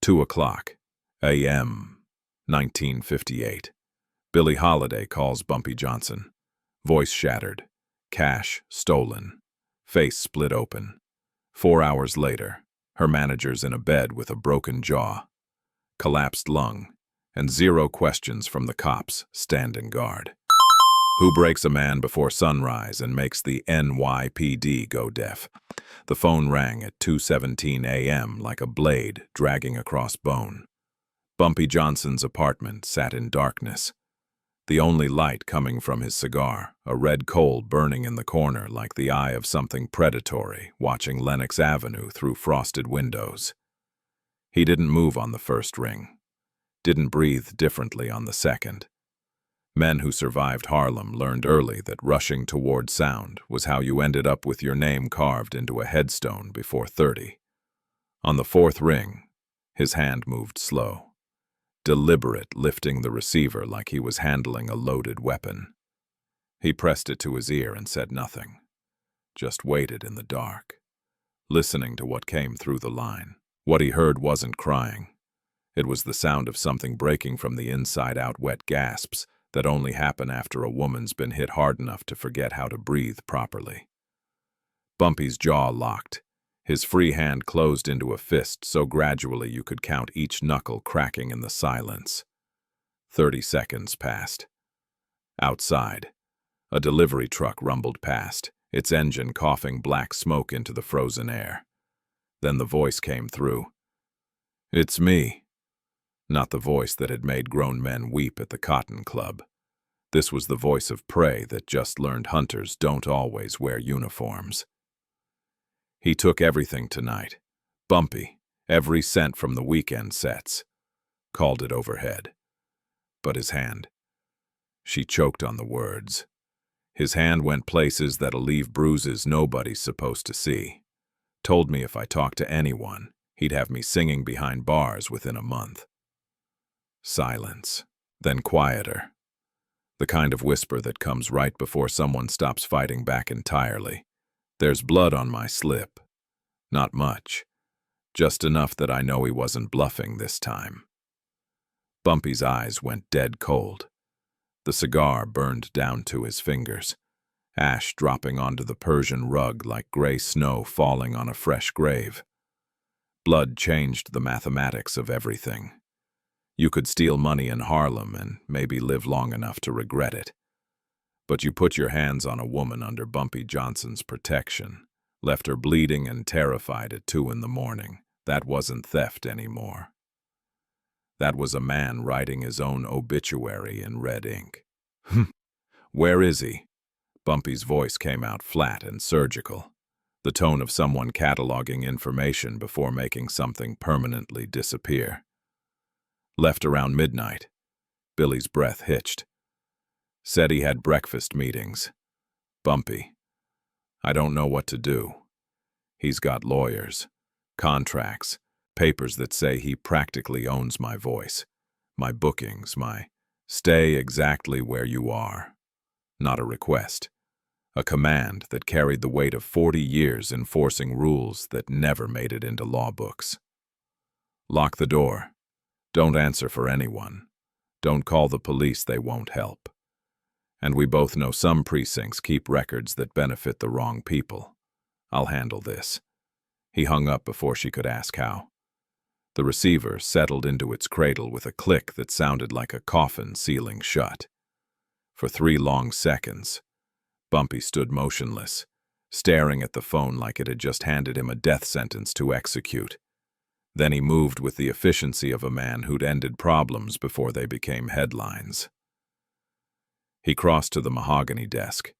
2 o'clock a.m., 1958. Billie Holiday calls Bumpy Johnson. Voice shattered. Cash stolen. Face split open. 4 hours later, her manager's in a bed with a broken jaw, collapsed lung, and 0 questions from the cops standing guard. Who breaks a man before sunrise and makes the NYPD go deaf? The phone rang at 2:17 a.m. like a blade dragging across bone. Bumpy Johnson's apartment sat in darkness. The only light coming from his cigar, a red coal burning in the corner like the eye of something predatory watching Lenox Avenue through frosted windows. He didn't move on the first ring. Didn't breathe differently on the second. Men who survived Harlem learned early that rushing toward sound was how you ended up with your name carved into a headstone before 30. On the 4th ring, his hand moved slow, deliberate, lifting the receiver like he was handling a loaded weapon. He pressed it to his ear and said nothing, just waited in the dark, listening to what came through the line. What he heard wasn't crying. It was the sound of something breaking from the inside out, wet gasps that only happen after a woman's been hit hard enough to forget how to breathe properly. Bumpy's jaw locked. His free hand closed into a fist so gradually you could count each knuckle cracking in the silence. 30 seconds passed. Outside, a delivery truck rumbled past, its engine coughing black smoke into the frozen air. Then the voice came through. "It's me." Not the voice that had made grown men weep at the Cotton Club. This was the voice of prey that just learned hunters don't always wear uniforms. He took everything tonight. Bumpy, every cent from the weekend sets. Called it overhead. But his hand. She choked on the words. His hand went places that'll leave bruises nobody's supposed to see. Told me if I talked to anyone, he'd have me singing behind bars within a month. Silence, then quieter. The kind of whisper that comes right before someone stops fighting back entirely. There's blood on my slip. Not much. Just enough that I know he wasn't bluffing this time. Bumpy's eyes went dead cold. The cigar burned down to his fingers, ash dropping onto the Persian rug like gray snow falling on a fresh grave. Blood changed the mathematics of everything. You could steal money in Harlem and maybe live long enough to regret it. But you put your hands on a woman under Bumpy Johnson's protection, left her bleeding and terrified at 2 in the morning. That wasn't theft anymore. That was a man writing his own obituary in red ink. "Where is he?" Bumpy's voice came out flat and surgical, the tone of someone cataloging information before making something permanently disappear. "Left around midnight." Billy's breath hitched. "Said he had breakfast meetings." "Bumpy, I don't know what to do. He's got lawyers, contracts, papers that say he practically owns my voice, my bookings, my stay exactly where you are. Not a request. A command that carried the weight of 40 years enforcing rules that never made it into law books. Lock the door. Don't answer for anyone. Don't call the police, they won't help. And we both know some precincts keep records that benefit the wrong people. I'll handle this." He hung up before she could ask how. The receiver settled into its cradle with a click that sounded like a coffin sealing shut. For 3 long seconds, Bumpy stood motionless, staring at the phone like it had just handed him a death sentence to execute. Then he moved with the efficiency of a man who'd ended problems before they became headlines. He crossed to the mahogany desk,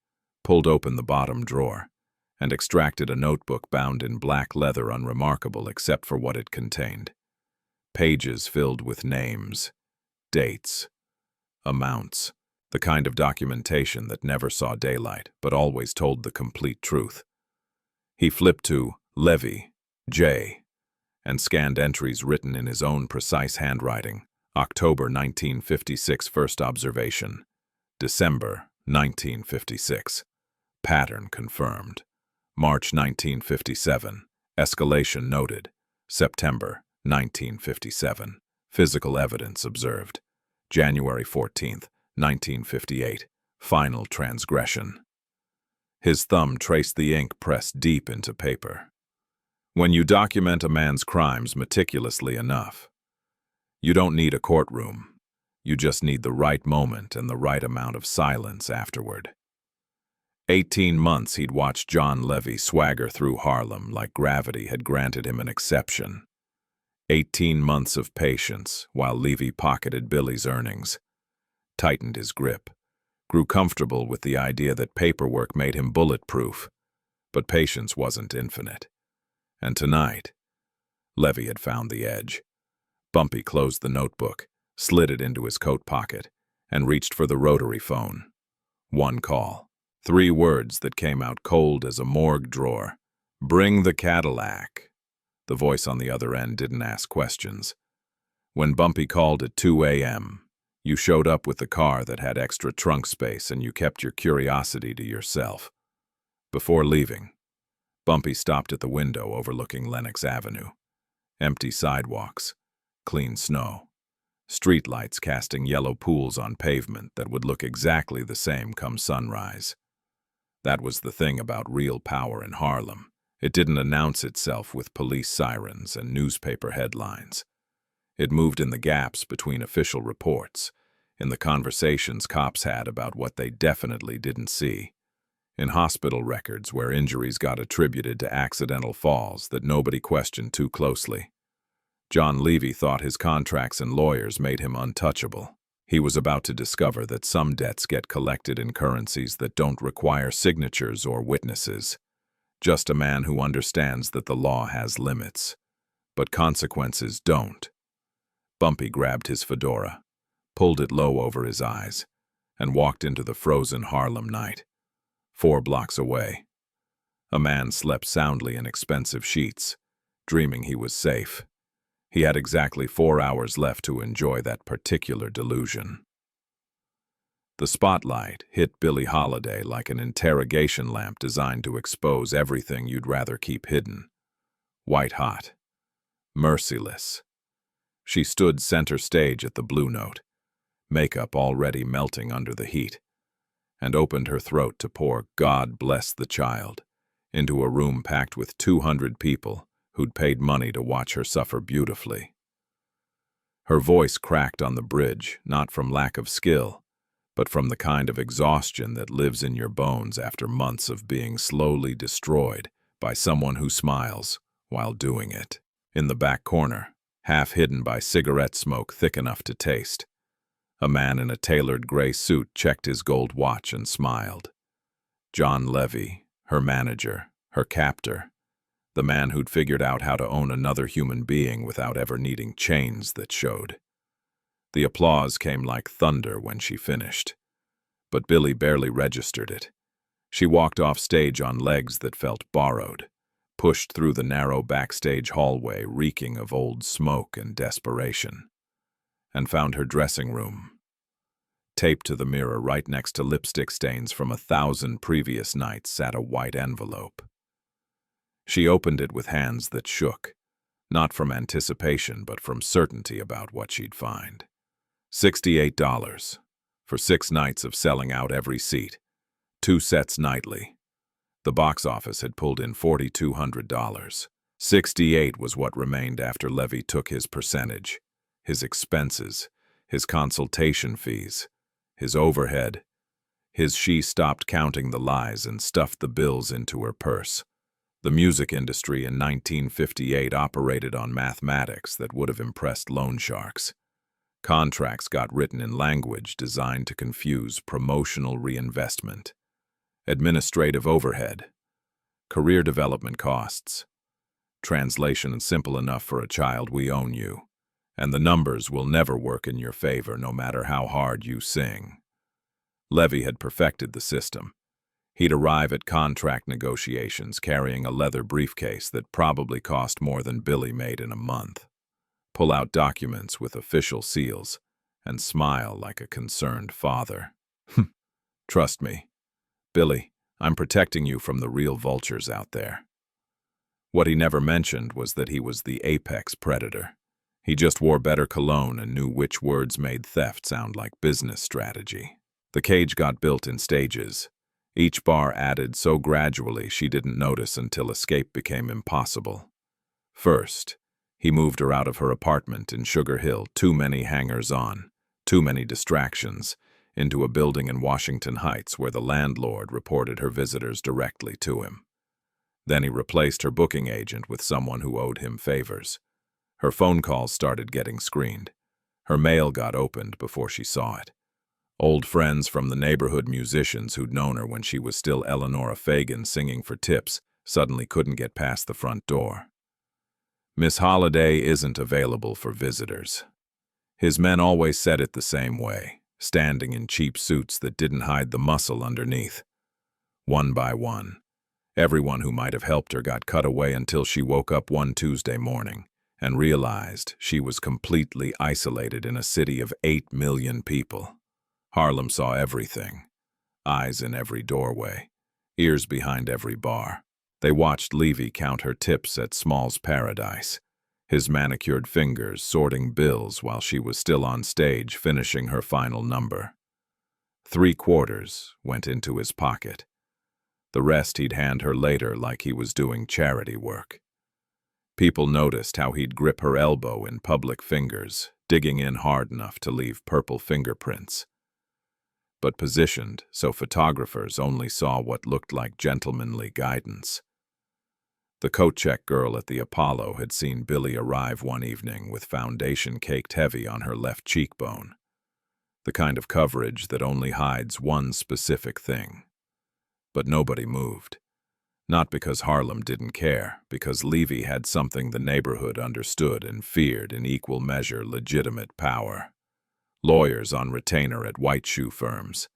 pulled open the bottom drawer, and extracted a notebook bound in black leather unremarkable except for what it contained. Pages filled with names, dates, amounts, the kind of documentation that never saw daylight but always told the complete truth. He flipped to Levy, J., and scanned entries written in his own precise handwriting. October 1956 first observation. December 1956. Pattern confirmed. March 1957. Escalation noted. September 1957. Physical evidence observed. January 14th, 1958. Final transgression. His thumb traced the ink pressed deep into paper. When you document a man's crimes meticulously enough, you don't need a courtroom. You just need the right moment and the right amount of silence afterward. 18 months he'd watched John Levy swagger through Harlem like gravity had granted him an exception. 18 months of patience while Levy pocketed Billie's earnings, tightened his grip, grew comfortable with the idea that paperwork made him bulletproof, but patience wasn't infinite. And tonight, Levy had found the edge. Bumpy closed the notebook, slid it into his coat pocket, and reached for the rotary phone. One call. 3 words that came out cold as a morgue drawer. "Bring the Cadillac." The voice on the other end didn't ask questions. When Bumpy called at 2 a.m., you showed up with the car that had extra trunk space and you kept your curiosity to yourself. Before leaving, Bumpy stopped at the window overlooking Lenox Avenue. Empty sidewalks, clean snow, streetlights casting yellow pools on pavement that would look exactly the same come sunrise. That was the thing about real power in Harlem. It didn't announce itself with police sirens and newspaper headlines. It moved in the gaps between official reports, in the conversations cops had about what they definitely didn't see, in hospital records where injuries got attributed to accidental falls that nobody questioned too closely. John Levy thought his contracts and lawyers made him untouchable. He was about to discover that some debts get collected in currencies that don't require signatures or witnesses. Just a man who understands that the law has limits, but consequences don't. Bumpy grabbed his fedora, pulled it low over his eyes, and walked into the frozen Harlem night. 4 blocks away, a man slept soundly in expensive sheets, dreaming he was safe. He had exactly 4 hours left to enjoy that particular delusion. The spotlight hit Billie Holiday like an interrogation lamp designed to expose everything you'd rather keep hidden. White hot, merciless. She stood center stage at the Blue Note, makeup already melting under the heat, and opened her throat to pour "God Bless the Child" into a room packed with 200 people who'd paid money to watch her suffer beautifully. Her voice cracked on the bridge, not from lack of skill, but from the kind of exhaustion that lives in your bones after months of being slowly destroyed by someone who smiles while doing it. In the back corner, half hidden by cigarette smoke thick enough to taste, a man in a tailored gray suit checked his gold watch and smiled. John Levy, her manager, her captor, the man who'd figured out how to own another human being without ever needing chains that showed. The applause came like thunder when she finished, but Billie barely registered it. She walked off stage on legs that felt borrowed, pushed through the narrow backstage hallway reeking of old smoke and desperation, and found her dressing room. Taped to the mirror right next to lipstick stains from 1,000 previous nights sat a white envelope. She opened it with hands that shook, not from anticipation but from certainty about what she'd find. $68 for 6 nights of selling out every seat, 2 sets nightly. The box office had pulled in $4,200. $68 was what remained after Levy took his percentage, his expenses, his consultation fees, his overhead. She stopped counting the lies and stuffed the bills into her purse. The music industry in 1958 operated on mathematics that would have impressed loan sharks. Contracts got written in language designed to confuse promotional reinvestment, administrative overhead, career development costs, translation simple enough for a child: we own you, and the numbers will never work in your favor no matter how hard you sing. Levy had perfected the system. He'd arrive at contract negotiations carrying a leather briefcase that probably cost more than Billie made in a month, pull out documents with official seals, and smile like a concerned father. Trust me, Billie, I'm protecting you from the real vultures out there. What he never mentioned was that he was the apex predator. He just wore better cologne and knew which words made theft sound like business strategy. The cage got built in stages. Each bar added so gradually she didn't notice until escape became impossible. First, he moved her out of her apartment in Sugar Hill, too many hangers-on, too many distractions, into a building in Washington Heights where the landlord reported her visitors directly to him. Then he replaced her booking agent with someone who owed him favors. Her phone calls started getting screened. Her mail got opened before she saw it. Old friends from the neighborhood musicians who'd known her when she was still Eleanora Fagan singing for tips suddenly couldn't get past the front door. Miss Holiday isn't available for visitors. His men always said it the same way, standing in cheap suits that didn't hide the muscle underneath. One by one, everyone who might have helped her got cut away until she woke up one Tuesday morning and realized she was completely isolated in a city of 8 million people. Harlem saw everything. Eyes in every doorway, ears behind every bar. They watched Levy count her tips at Small's Paradise, his manicured fingers sorting bills while she was still on stage finishing her final number. 3/4 went into his pocket. The rest he'd hand her later like he was doing charity work. People noticed how he'd grip her elbow in public fingers, digging in hard enough to leave purple fingerprints. But positioned so photographers only saw what looked like gentlemanly guidance. The coat check girl at the Apollo had seen Billie arrive one evening with foundation caked heavy on her left cheekbone, the kind of coverage that only hides one specific thing. But nobody moved. Not because Harlem didn't care, because Levy had something the neighborhood understood and feared in equal measure: legitimate power. Lawyers on retainer at white shoe firms,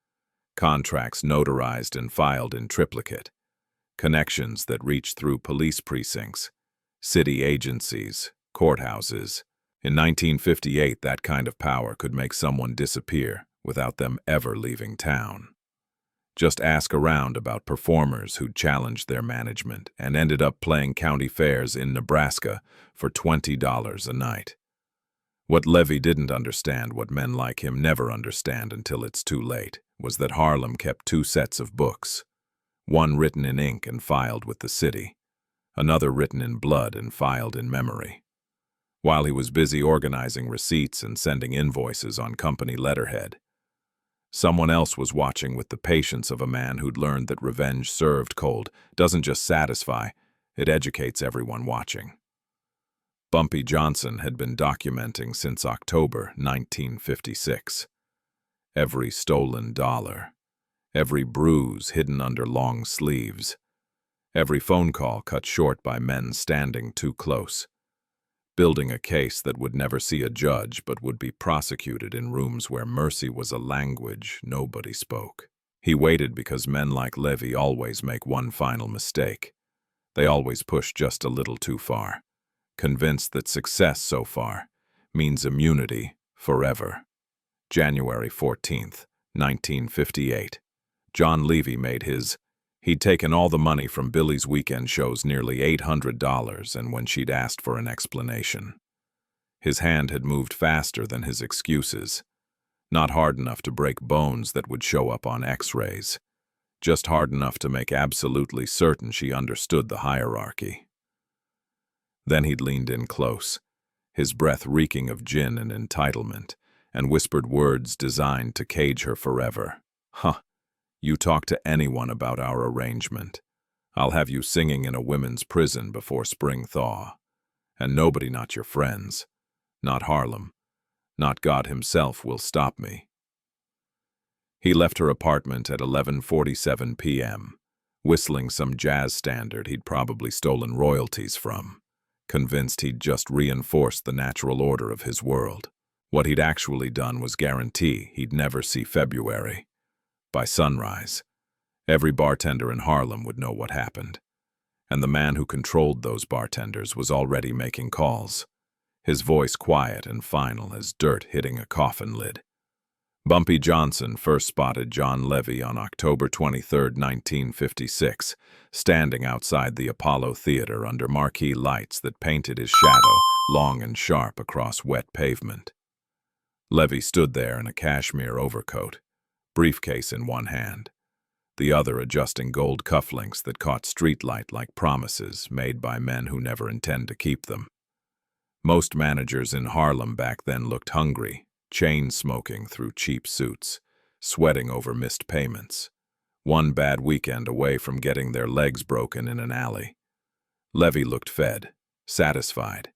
contracts notarized and filed in triplicate, connections that reached through police precincts, city agencies, courthouses. In 1958, that kind of power could make someone disappear without them ever leaving town. Just ask around about performers who'd challenged their management and ended up playing county fairs in Nebraska for $20 a night. What Levy didn't understand, what men like him never understand until it's too late, was that Harlem kept 2 sets of books. One written in ink and filed with the city, another written in blood and filed in memory. While he was busy organizing receipts and sending invoices on company letterhead, someone else was watching with the patience of a man who'd learned that revenge served cold doesn't just satisfy, it educates everyone watching. Bumpy Johnson had been documenting since October 1956. Every stolen dollar, every bruise hidden under long sleeves, every phone call cut short by men standing too close, building a case that would never see a judge but would be prosecuted in rooms where mercy was a language nobody spoke. He waited because men like Levy always make one final mistake. They always push just a little too far, convinced that success so far means immunity forever. January 14th, 1958. John Levy made his. He'd taken all the money from Billie's weekend shows, nearly $800, and when she'd asked for an explanation, his hand had moved faster than his excuses. Not hard enough to break bones that would show up on X-rays, just hard enough to make absolutely certain she understood the hierarchy. Then he'd leaned in close, his breath reeking of gin and entitlement, and whispered words designed to cage her forever. You talk to anyone about our arrangement, I'll have you singing in a women's prison before spring thaw. And nobody, not your friends, not Harlem, not God himself, will stop me. He left her apartment at 11:47 p.m., whistling some jazz standard he'd probably stolen royalties from, convinced he'd just reinforced the natural order of his world. What he'd actually done was guarantee he'd never see February. By sunrise, every bartender in Harlem would know what happened, and the man who controlled those bartenders was already making calls, his voice quiet and final as dirt hitting a coffin lid. Bumpy Johnson first spotted John Levy on October 23, 1956, standing outside the Apollo Theater under marquee lights that painted his shadow long and sharp across wet pavement. Levy stood there in a cashmere overcoat, briefcase in one hand, the other adjusting gold cufflinks that caught streetlight like promises made by men who never intend to keep them. Most managers in Harlem back then looked hungry, chain-smoking through cheap suits, sweating over missed payments, one bad weekend away from getting their legs broken in an alley. Levy looked fed, satisfied,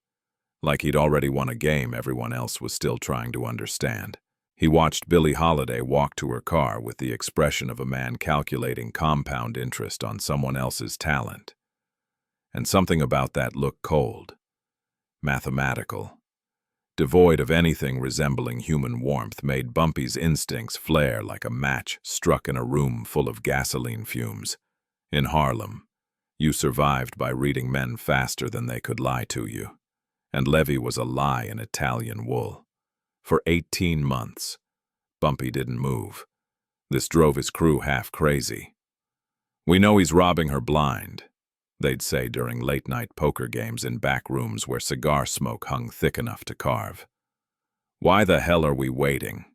like he'd already won a game everyone else was still trying to understand. He watched Billie Holiday walk to her car with the expression of a man calculating compound interest on someone else's talent. And something about that looked cold, mathematical, devoid of anything resembling human warmth, made Bumpy's instincts flare like a match struck in a room full of gasoline fumes. In Harlem, you survived by reading men faster than they could lie to you, and Levy was a lie in Italian wool. For 18 months, Bumpy didn't move. This drove his crew half crazy. "We know he's robbing her blind," they'd say during late-night poker games in back rooms where cigar smoke hung thick enough to carve. "Why the hell are we waiting?"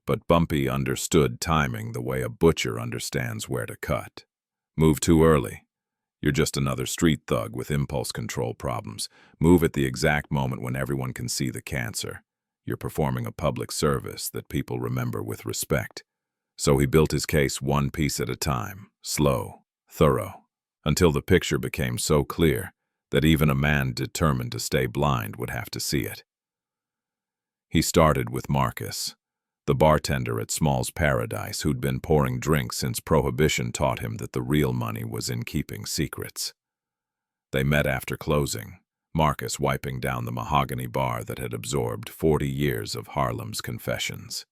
But Bumpy understood timing the way a butcher understands where to cut. Move too early. You're just another street thug with impulse control problems. Move at the exact moment when everyone can see the cancer. You're performing a public service that people remember with respect. So he built his case one piece at a time, slow, thorough, until the picture became so clear that even a man determined to stay blind would have to see it. He started with Marcus, the bartender at Small's Paradise who'd been pouring drinks since Prohibition taught him that the real money was in keeping secrets. They met after closing, Marcus wiping down the mahogany bar that had absorbed 40 years of Harlem's confessions.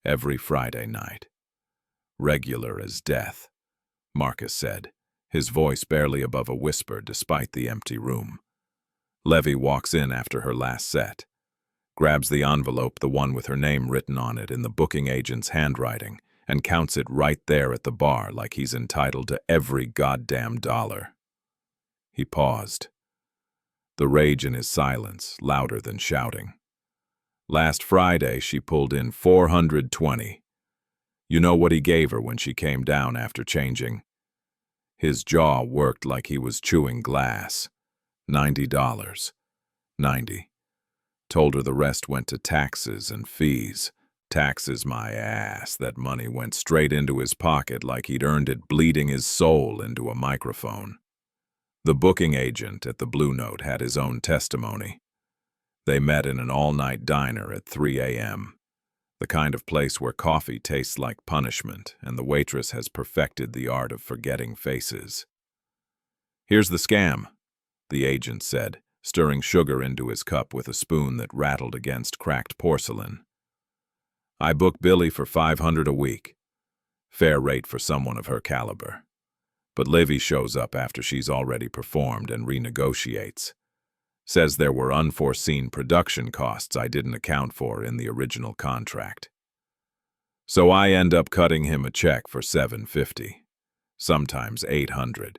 Every Friday night. Regular as death, Marcus said, his voice barely above a whisper despite the empty room. Levy walks in after her last set, grabs the envelope, the one with her name written on it in the booking agent's handwriting, and counts it right there at the bar like he's entitled to every goddamn dollar. He paused, the rage in his silence louder than shouting. "Last Friday she pulled in $420. You know what he gave her when she came down after changing?" His jaw worked like he was chewing glass. $90. 90. Told her the rest went to taxes and fees. Taxes, my ass. That money went straight into his pocket like he'd earned it bleeding his soul into a microphone. The booking agent at the Blue Note had his own testimony. They met in an all-night diner at 3 a.m., the kind of place where coffee tastes like punishment and the waitress has perfected the art of forgetting faces. "Here's the scam," the agent said, stirring sugar into his cup with a spoon that rattled against cracked porcelain. "I book Billie for $500 a week. Fair rate for someone of her caliber. But Levy shows up after she's already performed and renegotiates. Says there were unforeseen production costs I didn't account for in the original contract. So I end up cutting him a check for $750, sometimes $800.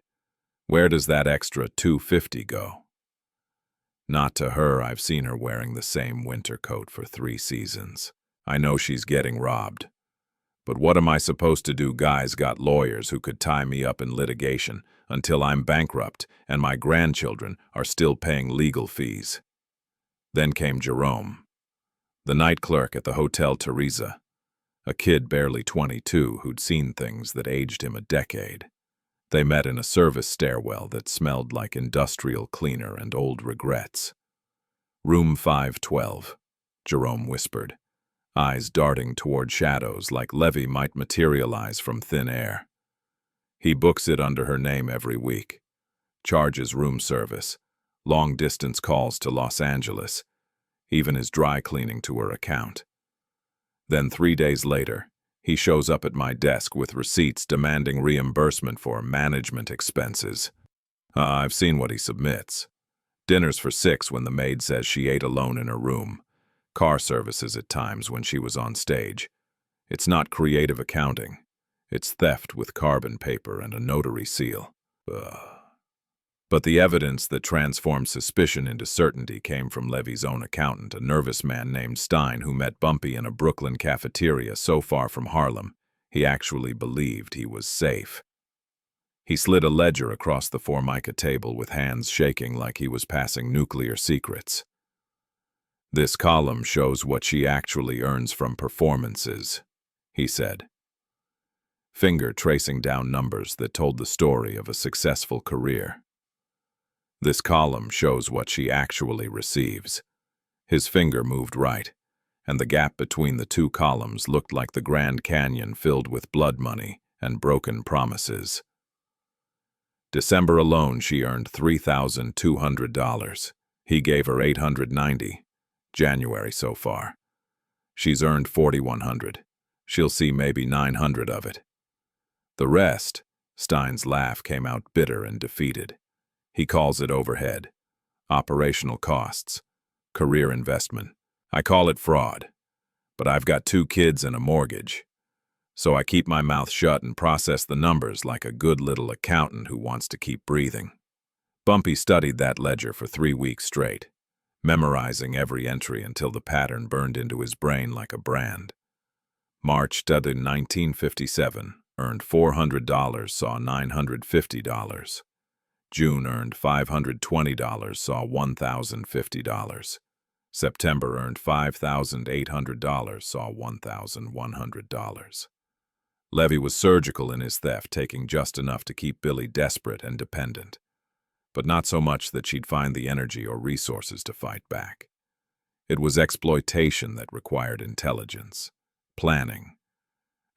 Where does that extra $250 go? Not to her. I've seen her wearing the same winter coat for 3 seasons. I know she's getting robbed. But what am I supposed to do? Guys got lawyers who could tie me up in litigation until I'm bankrupt and my grandchildren are still paying legal fees." Then came Jerome, the night clerk at the Hotel Teresa, a kid barely 22 who'd seen things that aged him a decade. They met in a service stairwell that smelled like industrial cleaner and old regrets. "Room 512, Jerome whispered, eyes darting toward shadows like Levy might materialize from thin air. He books it under her name every week, charges room service, long-distance calls to Los Angeles, even his dry cleaning to her account. Then 3 days later, he shows up at my desk with receipts demanding reimbursement for management expenses. I've seen what he submits. Dinners for 6 when the maid says she ate alone in her room. car services at times when she was on stage. It's not creative accounting. It's theft with carbon paper and a notary seal. Ugh. But the evidence that transformed suspicion into certainty came from Levy's own accountant, a nervous man named Stein who met Bumpy in a Brooklyn cafeteria so far from Harlem, he actually believed he was safe. He slid a ledger across the Formica table with hands shaking like he was passing nuclear secrets. "This column shows what she actually earns from performances," he said, finger tracing down numbers that told the story of a successful career. "This column shows what she actually receives." His finger moved right, and the gap between the two columns looked like the Grand Canyon filled with blood money and broken promises. December alone, she earned $3,200. He gave her $890. January so far. She's earned $4,100. She'll see maybe $900 of it. The rest, Stein's laugh came out bitter and defeated. He calls it overhead, operational costs, career investment. I call it fraud. But I've got 2 kids and a mortgage. So I keep my mouth shut and process the numbers like a good little accountant who wants to keep breathing. Bumpy studied that ledger for 3 weeks straight, memorizing every entry until the pattern burned into his brain like a brand. March 1957, earned $400, saw $950. June earned $520, saw $1,050. September earned $5,800, saw $1,100. Levy was surgical in his theft, taking just enough to keep Billie desperate and dependent, but not so much that she'd find the energy or resources to fight back. It was exploitation that required intelligence, planning,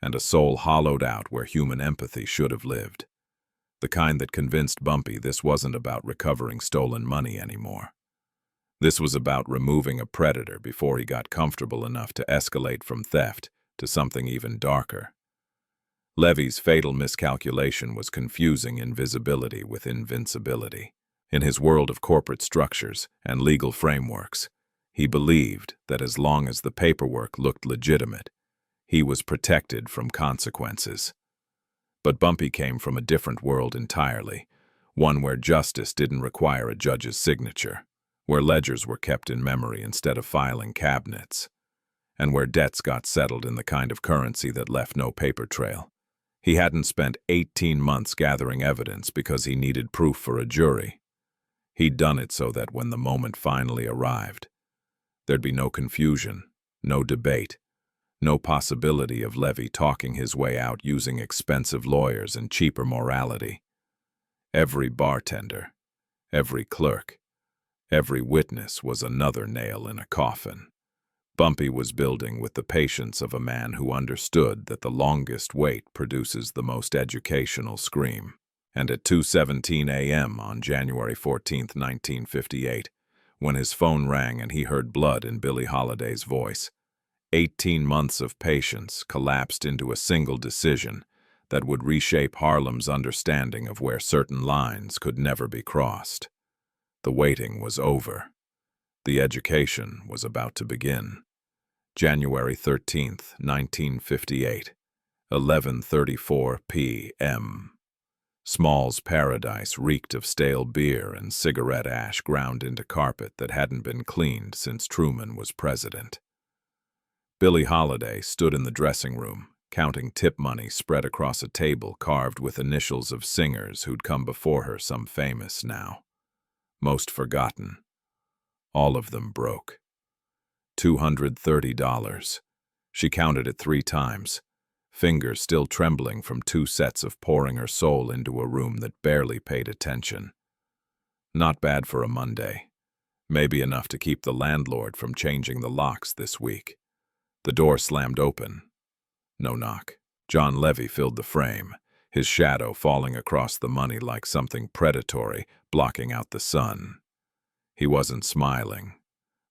and a soul hollowed out where human empathy should have lived. The kind that convinced Bumpy this wasn't about recovering stolen money anymore. This was about removing a predator before he got comfortable enough to escalate from theft to something even darker. Levy's fatal miscalculation was confusing invisibility with invincibility. In his world of corporate structures and legal frameworks, he believed that as long as the paperwork looked legitimate, he was protected from consequences. But Bumpy came from a different world entirely, one where justice didn't require a judge's signature, where ledgers were kept in memory instead of filing cabinets, and where debts got settled in the kind of currency that left no paper trail. He hadn't spent 18 months gathering evidence because he needed proof for a jury. He'd done it so that when the moment finally arrived, there'd be no confusion, no debate, no possibility of Levy talking his way out using expensive lawyers and cheaper morality. Every bartender, every clerk, every witness was another nail in a coffin. Bumpy was building with the patience of a man who understood that the longest wait produces the most educational scream. And at 2:17 a.m. on January 14, 1958, when his phone rang and he heard blood in Billie Holiday's voice, 18 months of patience collapsed into a single decision that would reshape Harlem's understanding of where certain lines could never be crossed. The waiting was over. The education was about to begin. January 13, 1958, 11:34 p.m. Small's paradise reeked of stale beer and cigarette ash ground into carpet that hadn't been cleaned since Truman was president. Billie Holiday stood in the dressing room, counting tip money spread across a table carved with initials of singers who'd come before her, some famous now, most forgotten. All of them broke. $230. She counted it 3 times, fingers still trembling from 2 sets of pouring her soul into a room that barely paid attention. Not bad for a Monday. Maybe enough to keep the landlord from changing the locks this week. The door slammed open. No knock. John Levy filled the frame, his shadow falling across the money like something predatory, blocking out the sun. He wasn't smiling.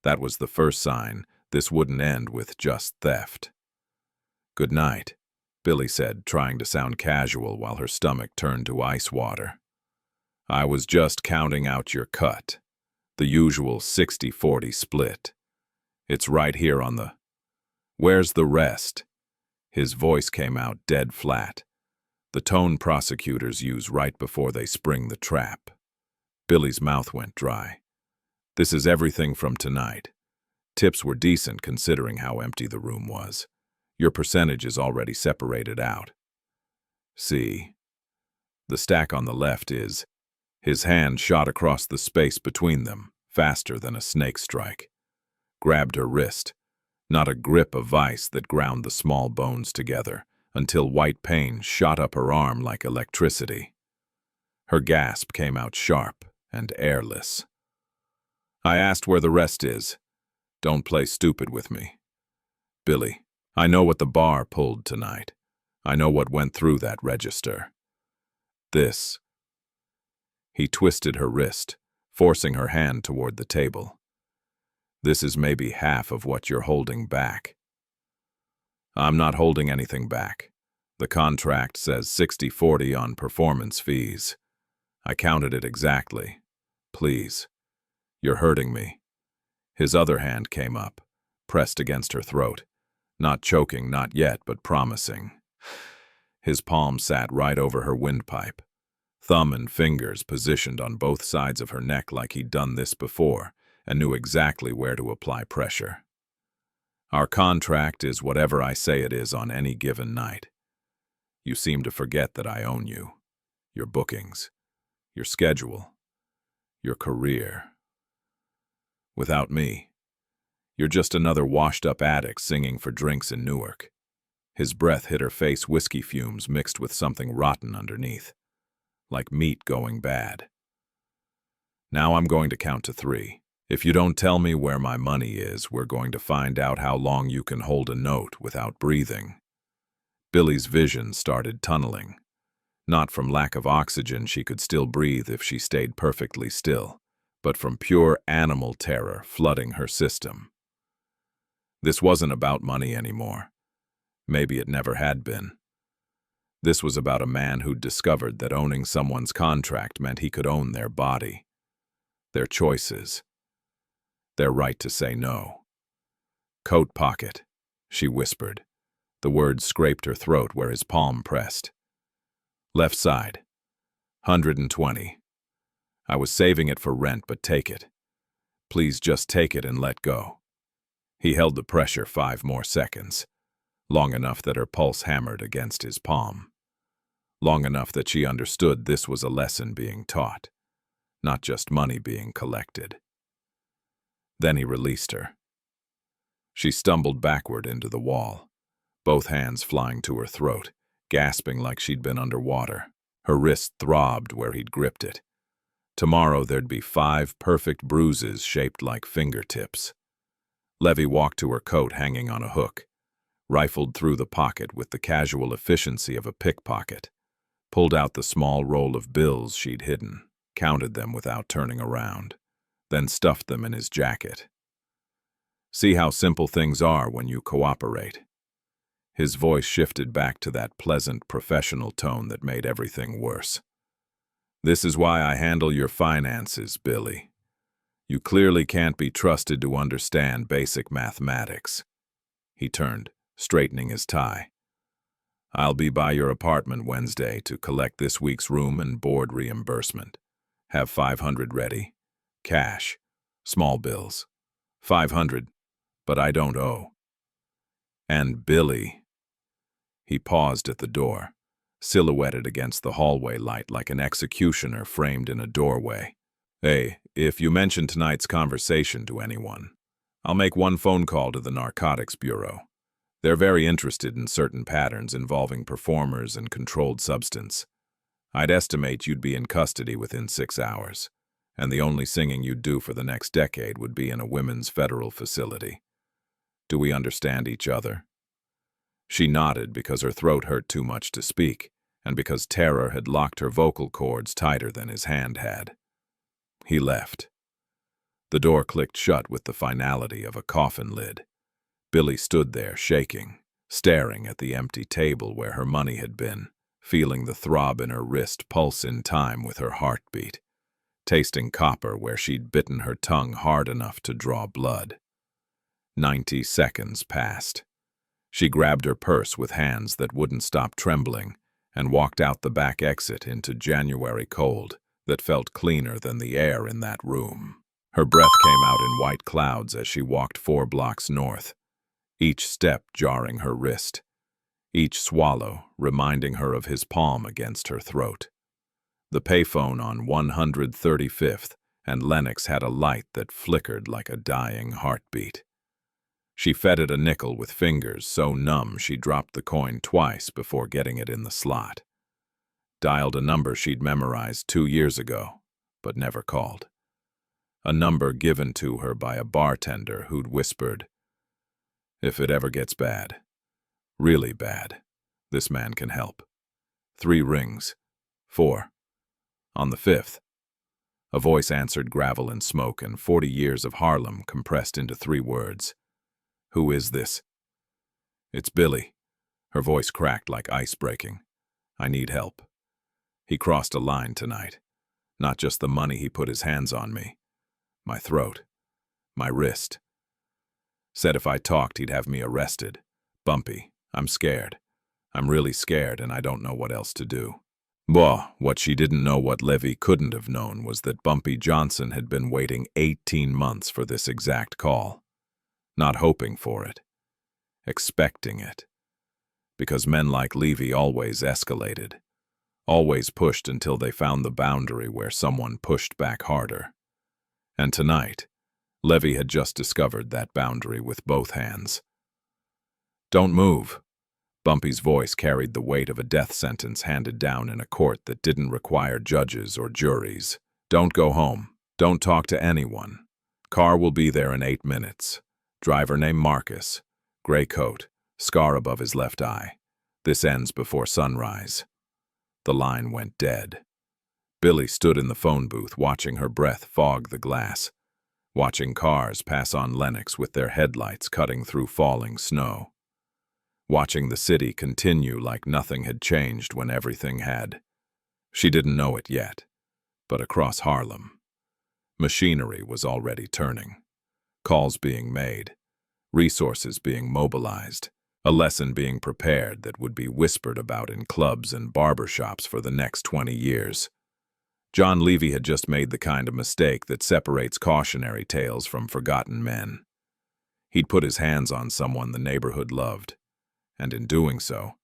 That was the first sign this wouldn't end with just theft. "Good night," Billie said, trying to sound casual while her stomach turned to ice water. "I was just counting out your cut. The usual 60-40 split. It's right here on the... Where's the rest? His voice came out dead flat, the tone prosecutors use right before they spring the trap. Billy's mouth went dry. This is everything from tonight. Tips were decent considering how empty the room was. Your percentage is already separated out. See? The stack on the left is... His hand shot across the space between them, faster than a snake strike. Grabbed her wrist, not a grip of vice that ground the small bones together, until white pain shot up her arm like electricity. Her gasp came out sharp and airless. I asked where the rest is. Don't play stupid with me. Billy, I know what the bar pulled tonight. I know what went through that register. This. He twisted her wrist, forcing her hand toward the table. This is maybe half of what you're holding back. I'm not holding anything back. The contract says 60-40 on performance fees. I counted it exactly. Please. You're hurting me. His other hand came up, pressed against her throat. Not choking, not yet, but promising. His palm sat right over her windpipe. Thumb and fingers positioned on both sides of her neck like he'd done this before and knew exactly where to apply pressure. Our contract is whatever I say it is on any given night. You seem to forget that I own you, your bookings, your schedule, your career. Without me, you're just another washed-up addict singing for drinks in Newark. His breath hit her face, whiskey fumes mixed with something rotten underneath, like meat going bad. Now I'm going to count to 3. If you don't tell me where my money is, we're going to find out how long you can hold a note without breathing. Billy's vision started tunneling. Not from lack of oxygen, she could still breathe if she stayed perfectly still, but from pure animal terror flooding her system. This wasn't about money anymore. Maybe it never had been. This was about a man who'd discovered that owning someone's contract meant he could own their body, their choices, their right to say no. Coat pocket, she whispered. The words scraped her throat where his palm pressed. Left side, 120. I was saving it for rent, but take it. Please just take it and let go. He held the pressure 5 more seconds, long enough that her pulse hammered against his palm. Long enough that she understood this was a lesson being taught, not just money being collected. Then he released her. She stumbled backward into the wall, both hands flying to her throat, gasping like she'd been underwater. Her wrist throbbed where he'd gripped it. Tomorrow there'd be 5 perfect bruises shaped like fingertips. Levy walked to her coat hanging on a hook, rifled through the pocket with the casual efficiency of a pickpocket, pulled out the small roll of bills she'd hidden, counted them without turning around, then stuffed them in his jacket. See how simple things are when you cooperate. His voice shifted back to that pleasant, professional tone that made everything worse. This is why I handle your finances, Billy. You clearly can't be trusted to understand basic mathematics. He turned, straightening his tie. I'll be by your apartment Wednesday to collect this week's room and board reimbursement. Have 500 ready. Cash. Small bills. 500, but I don't owe. And Billy. He paused at the door, silhouetted against the hallway light like an executioner framed in a doorway. Hey, if you mention tonight's conversation to anyone, I'll make 1 phone call to the Narcotics Bureau. They're very interested in certain patterns involving performers and controlled substance. I'd estimate you'd be in custody within 6 hours, and the only singing you'd do for the next decade would be in a women's federal facility. Do we understand each other? She nodded because her throat hurt too much to speak, and because terror had locked her vocal cords tighter than his hand had. He left. The door clicked shut with the finality of a coffin lid. Billy stood there, shaking, staring at the empty table where her money had been, feeling the throb in her wrist pulse in time with her heartbeat, tasting copper where she'd bitten her tongue hard enough to draw blood. 90 seconds passed. She grabbed her purse with hands that wouldn't stop trembling and walked out the back exit into January cold that felt cleaner than the air in that room. Her breath came out in white clouds as she walked 4 blocks north, each step jarring her wrist, each swallow reminding her of his palm against her throat. The payphone on 135th and Lenox had a light that flickered like a dying heartbeat. She fed it a nickel with fingers so numb she dropped the coin twice before getting it in the slot. Dialed a number she'd memorized 2 years ago, but never called. A number given to her by a bartender who'd whispered, "If it ever gets bad, really bad, this man can help." 3 rings. 4. On the 5th, a voice answered gravel and smoke and 40 years of Harlem compressed into 3 words. "Who is this?" "It's Billie." Her voice cracked like ice breaking. "I need help." He crossed a line tonight. Not just the money, he put his hands on me. My throat. My wrist. Said if I talked, he'd have me arrested. "Bumpy, I'm scared. I'm really scared and I don't know what else to do." What she didn't know, what Levy couldn't have known, was that Bumpy Johnson had been waiting 18 months for this exact call. Not hoping for it. Expecting it. Because men like Levy always escalated. Always pushed until they found the boundary where someone pushed back harder. And tonight, Levy had just discovered that boundary with both hands. "Don't move." Bumpy's voice carried the weight of a death sentence handed down in a court that didn't require judges or juries. "Don't go home. Don't talk to anyone. Car will be there in 8 minutes. Driver named Marcus. Gray coat. Scar above his left eye. This ends before sunrise." The line went dead. Billie stood in the phone booth watching her breath fog the glass, watching cars pass on Lenox with their headlights cutting through falling snow, watching the city continue like nothing had changed when everything had. She didn't know it yet, but across Harlem, machinery was already turning, calls being made, resources being mobilized, a lesson being prepared that would be whispered about in clubs and barbershops for the next 20 years. John Levy had just made the kind of mistake that separates cautionary tales from forgotten men. He'd put his hands on someone the neighborhood loved, and in doing so,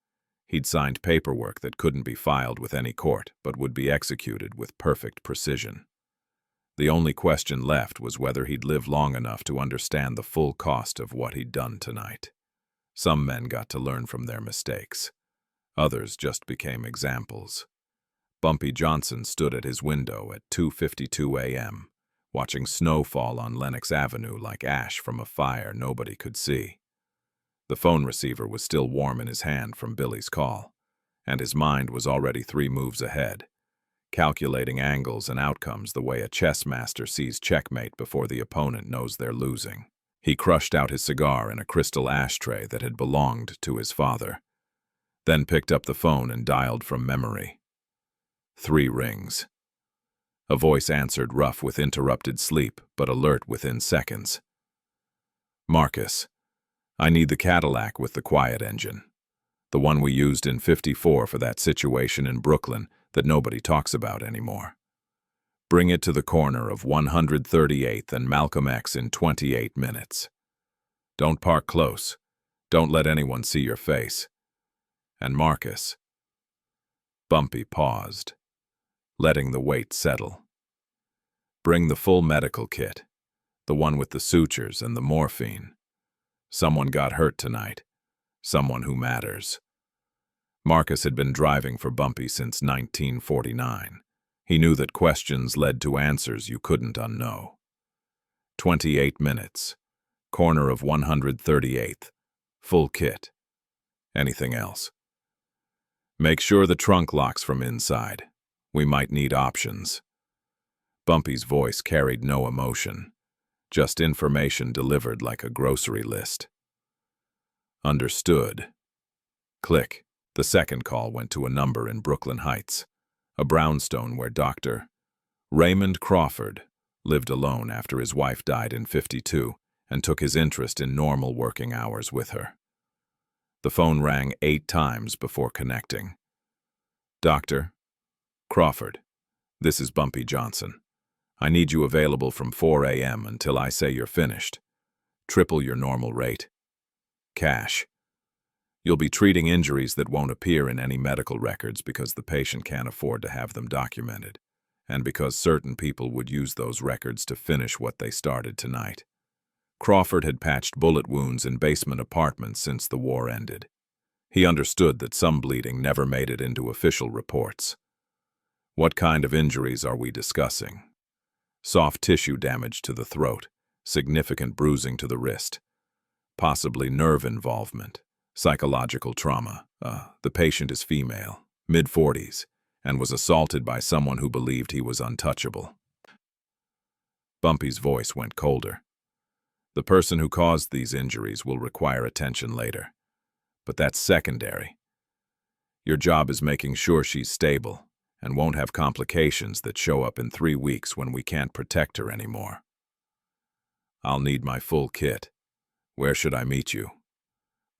he'd signed paperwork that couldn't be filed with any court but would be executed with perfect precision. The only question left was whether he'd live long enough to understand the full cost of what he'd done tonight. Some men got to learn from their mistakes. Others just became examples. Bumpy Johnson stood at his window at 2:52 a.m., watching snow fall on Lenox Avenue like ash from a fire nobody could see. The phone receiver was still warm in his hand from Billie's call, and his mind was already 3 moves ahead, calculating angles and outcomes the way a chess master sees checkmate before the opponent knows they're losing. He crushed out his cigar in a crystal ashtray that had belonged to his father, then picked up the phone and dialed from memory. 3 rings. A voice answered, rough with interrupted sleep, but alert within seconds. "Marcus, I need the Cadillac with the quiet engine. The one we used in '54 for that situation in Brooklyn that nobody talks about anymore. Bring it to the corner of 138th and Malcolm X in 28 minutes. Don't park close. Don't let anyone see your face. And Marcus." Bumpy paused, letting the weight settle. "Bring the full medical kit, the one with the sutures and the morphine. Someone got hurt tonight, someone who matters." Marcus had been driving for Bumpy since 1949. He knew that questions led to answers you couldn't unknow. 28 minutes, corner of 138th, full kit. Anything else? "Make sure the trunk locks from inside. We might need options." Bumpy's voice carried no emotion, just information delivered like a grocery list. "Understood." Click. The second call went to a number in Brooklyn Heights, a brownstone where Dr. Raymond Crawford lived alone after his wife died in '52 and took his interest in normal working hours with her. The phone rang 8 times before connecting. "Doctor Crawford, this is Bumpy Johnson. I need you available from 4 a.m. until I say you're finished. Triple your normal rate. Cash. You'll be treating injuries that won't appear in any medical records because the patient can't afford to have them documented, and because certain people would use those records to finish what they started tonight." Crawford had patched bullet wounds in basement apartments since the war ended. He understood that some bleeding never made it into official reports. "What kind of injuries are we discussing?" "Soft tissue damage to the throat, significant bruising to the wrist, possibly nerve involvement, psychological trauma. The patient is female, mid-40s, and was assaulted by someone who believed he was untouchable." Bumpy's voice went colder. "The person who caused these injuries will require attention later, but that's secondary. Your job is making sure she's stable and won't have complications that show up in 3 weeks when we can't protect her anymore." "I'll need my full kit. Where should I meet you?"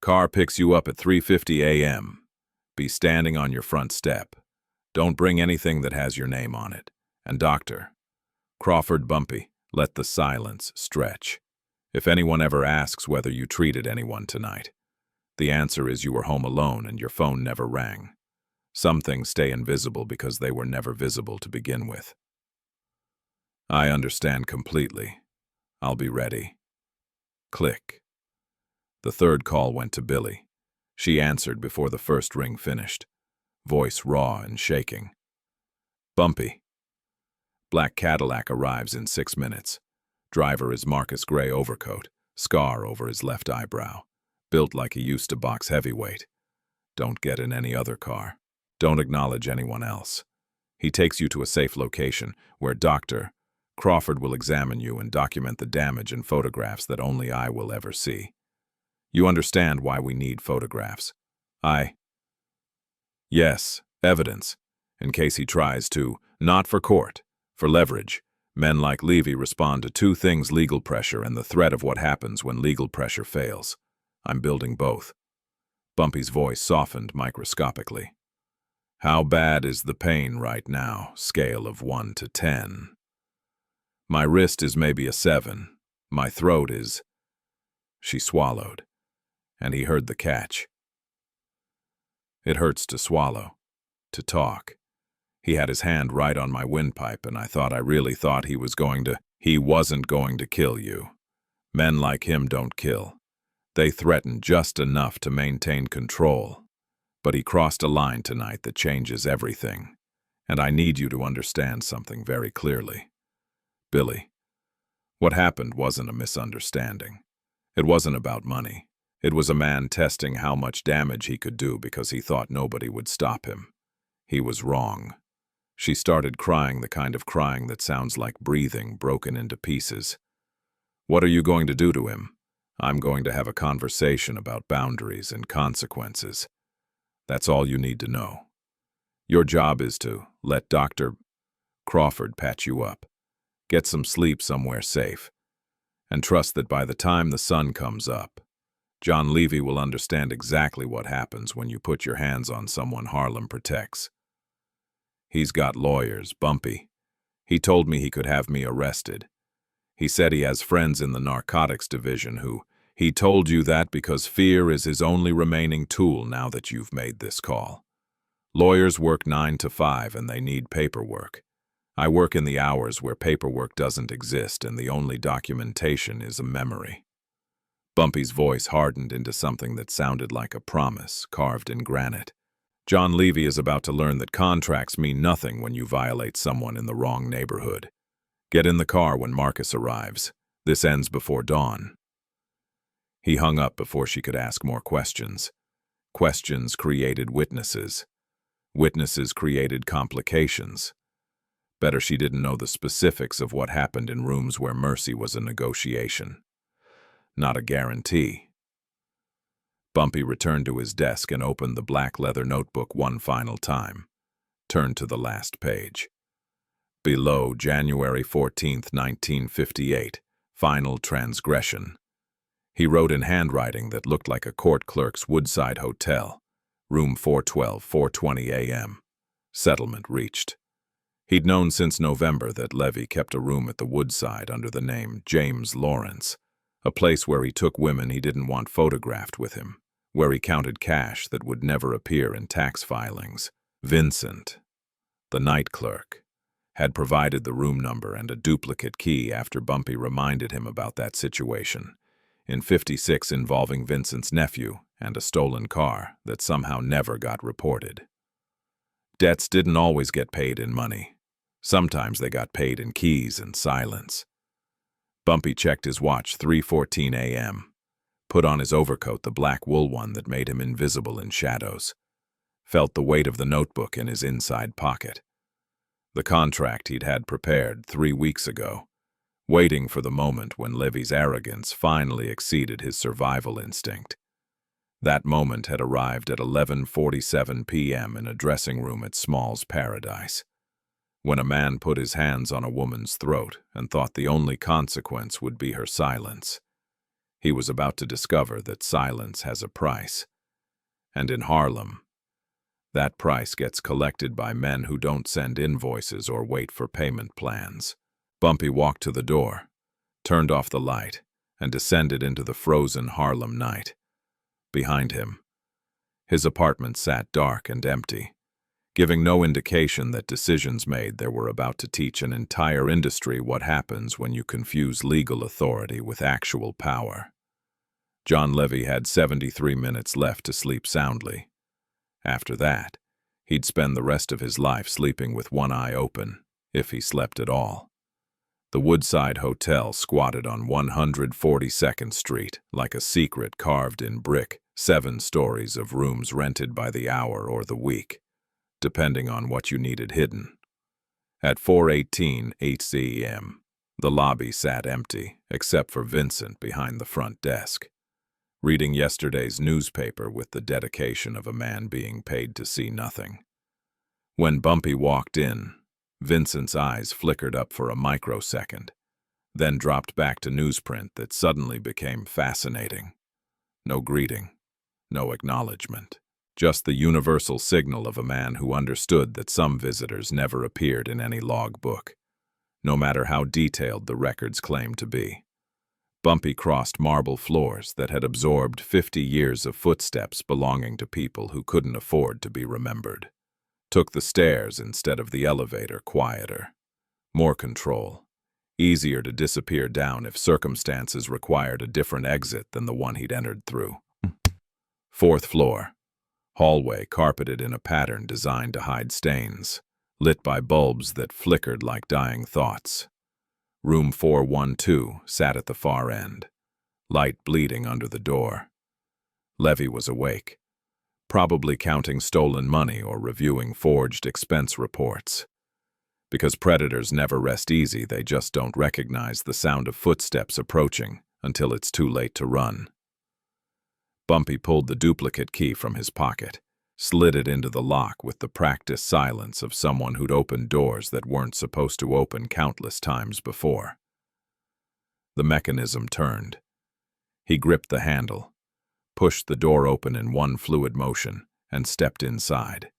"Car picks you up at 3:50 a.m. Be standing on your front step. Don't bring anything that has your name on it. And Dr. Crawford Bumpy, let the silence stretch. If anyone ever asks whether you treated anyone tonight, the answer is you were home alone and your phone never rang. Some things stay invisible because they were never visible to begin with." "I understand completely. I'll be ready." Click. The third call went to Billie. She answered before the first ring finished, voice raw and shaking. "Bumpy. Black Cadillac arrives in 6 minutes. Driver is Marcus Gray overcoat, scar over his left eyebrow, built like he used to box heavyweight. Don't get in any other car. Don't acknowledge anyone else. He takes you to a safe location where Dr. Crawford will examine you and document the damage in photographs that only I will ever see. You understand why we need photographs. Yes, evidence, in case he tries to, not for court, for leverage. Men like Levy respond to 2 things: legal pressure and the threat of what happens when legal pressure fails. I'm building both." Bumpy's voice softened microscopically. "How bad is the pain right now, scale of 1 to 10? "My wrist is maybe a 7. My throat is—" She swallowed, and he heard the catch. "It hurts to swallow, to talk." He had his hand right on my windpipe, and I really thought he was going to— "He wasn't going to kill you. Men like him don't kill. They threaten just enough to maintain control. But he crossed a line tonight that changes everything. And I need you to understand something very clearly. Billie, what happened wasn't a misunderstanding. It wasn't about money. It was a man testing how much damage he could do because he thought nobody would stop him. He was wrong." She started crying, the kind of crying that sounds like breathing broken into pieces. "What are you going to do to him?" "I'm going to have a conversation about boundaries and consequences. That's all you need to know. Your job is to let Dr. Crawford patch you up. Get some sleep somewhere safe. And trust that by the time the sun comes up, John Levy will understand exactly what happens when you put your hands on someone Harlem protects. He's got lawyers, Bumpy. He told me he could have me arrested. He said he has friends in the narcotics division who— He told you that because fear is his only remaining tool now that you've made this call. Lawyers work 9 to 5 and they need paperwork. I work in the hours where paperwork doesn't exist and the only documentation is a memory." Bumpy's voice hardened into something that sounded like a promise carved in granite. "John Levy is about to learn that contracts mean nothing when you violate someone in the wrong neighborhood. Get in the car when Marcus arrives. This ends before dawn." He hung up before she could ask more questions. Questions created witnesses. Witnesses created complications. Better she didn't know the specifics of what happened in rooms where mercy was a negotiation, not a guarantee. Bumpy returned to his desk and opened the black leather notebook one final time. Turned to the last page. Below, January 14th, 1958, Final transgression. He wrote in handwriting that looked like a court clerk's Woodside Hotel, room 412, 4:20 a.m. Settlement reached. He'd known since November that Levy kept a room at the Woodside under the name James Lawrence, a place where he took women he didn't want photographed with him, where he counted cash that would never appear in tax filings. Vincent, the night clerk, had provided the room number and a duplicate key after Bumpy reminded him about that situation in 56 involving Vincent's nephew and a stolen car that somehow never got reported. Debts didn't always get paid in money. Sometimes they got paid in keys and silence. Bumpy checked his watch 3:14 a.m., put on his overcoat, the black wool one that made him invisible in shadows, felt the weight of the notebook in his inside pocket. The contract he'd had prepared 3 weeks ago, waiting for the moment when Levy's arrogance finally exceeded his survival instinct. That moment had arrived at 11:47 p.m. in a dressing room at Small's Paradise, when a man put his hands on a woman's throat and thought the only consequence would be her silence. He was about to discover that silence has a price. And in Harlem, that price gets collected by men who don't send invoices or wait for payment plans. Bumpy walked to the door, turned off the light, and descended into the frozen Harlem night. Behind him, his apartment sat dark and empty, giving no indication that decisions made there were about to teach an entire industry what happens when you confuse legal authority with actual power. John Levy had 73 minutes left to sleep soundly. After that, he'd spend the rest of his life sleeping with one eye open, if he slept at all. The Woodside Hotel squatted on 142nd Street like a secret carved in brick, 7 stories of rooms rented by the hour or the week, depending on what you needed hidden. At 4:18 a.m., the lobby sat empty, except for Vincent behind the front desk, reading yesterday's newspaper with the dedication of a man being paid to see nothing. When Bumpy walked in, Vincent's eyes flickered up for a microsecond, then dropped back to newsprint that suddenly became fascinating. No greeting, no acknowledgement, just the universal signal of a man who understood that some visitors never appeared in any log book, no matter how detailed the records claimed to be. Bumpy crossed marble floors that had absorbed 50 years of footsteps belonging to people who couldn't afford to be remembered. Took the stairs instead of the elevator, quieter. More control. Easier to disappear down if circumstances required a different exit than the one he'd entered through. 4th floor. Hallway carpeted in a pattern designed to hide stains, lit by bulbs that flickered like dying thoughts. Room 412 sat at the far end, light bleeding under the door. Levy was awake, probably counting stolen money or reviewing forged expense reports. Because predators never rest easy, they just don't recognize the sound of footsteps approaching until it's too late to run. Bumpy pulled the duplicate key from his pocket, slid it into the lock with the practiced silence of someone who'd opened doors that weren't supposed to open countless times before. The mechanism turned. He gripped the handle, pushed the door open in one fluid motion, and stepped inside.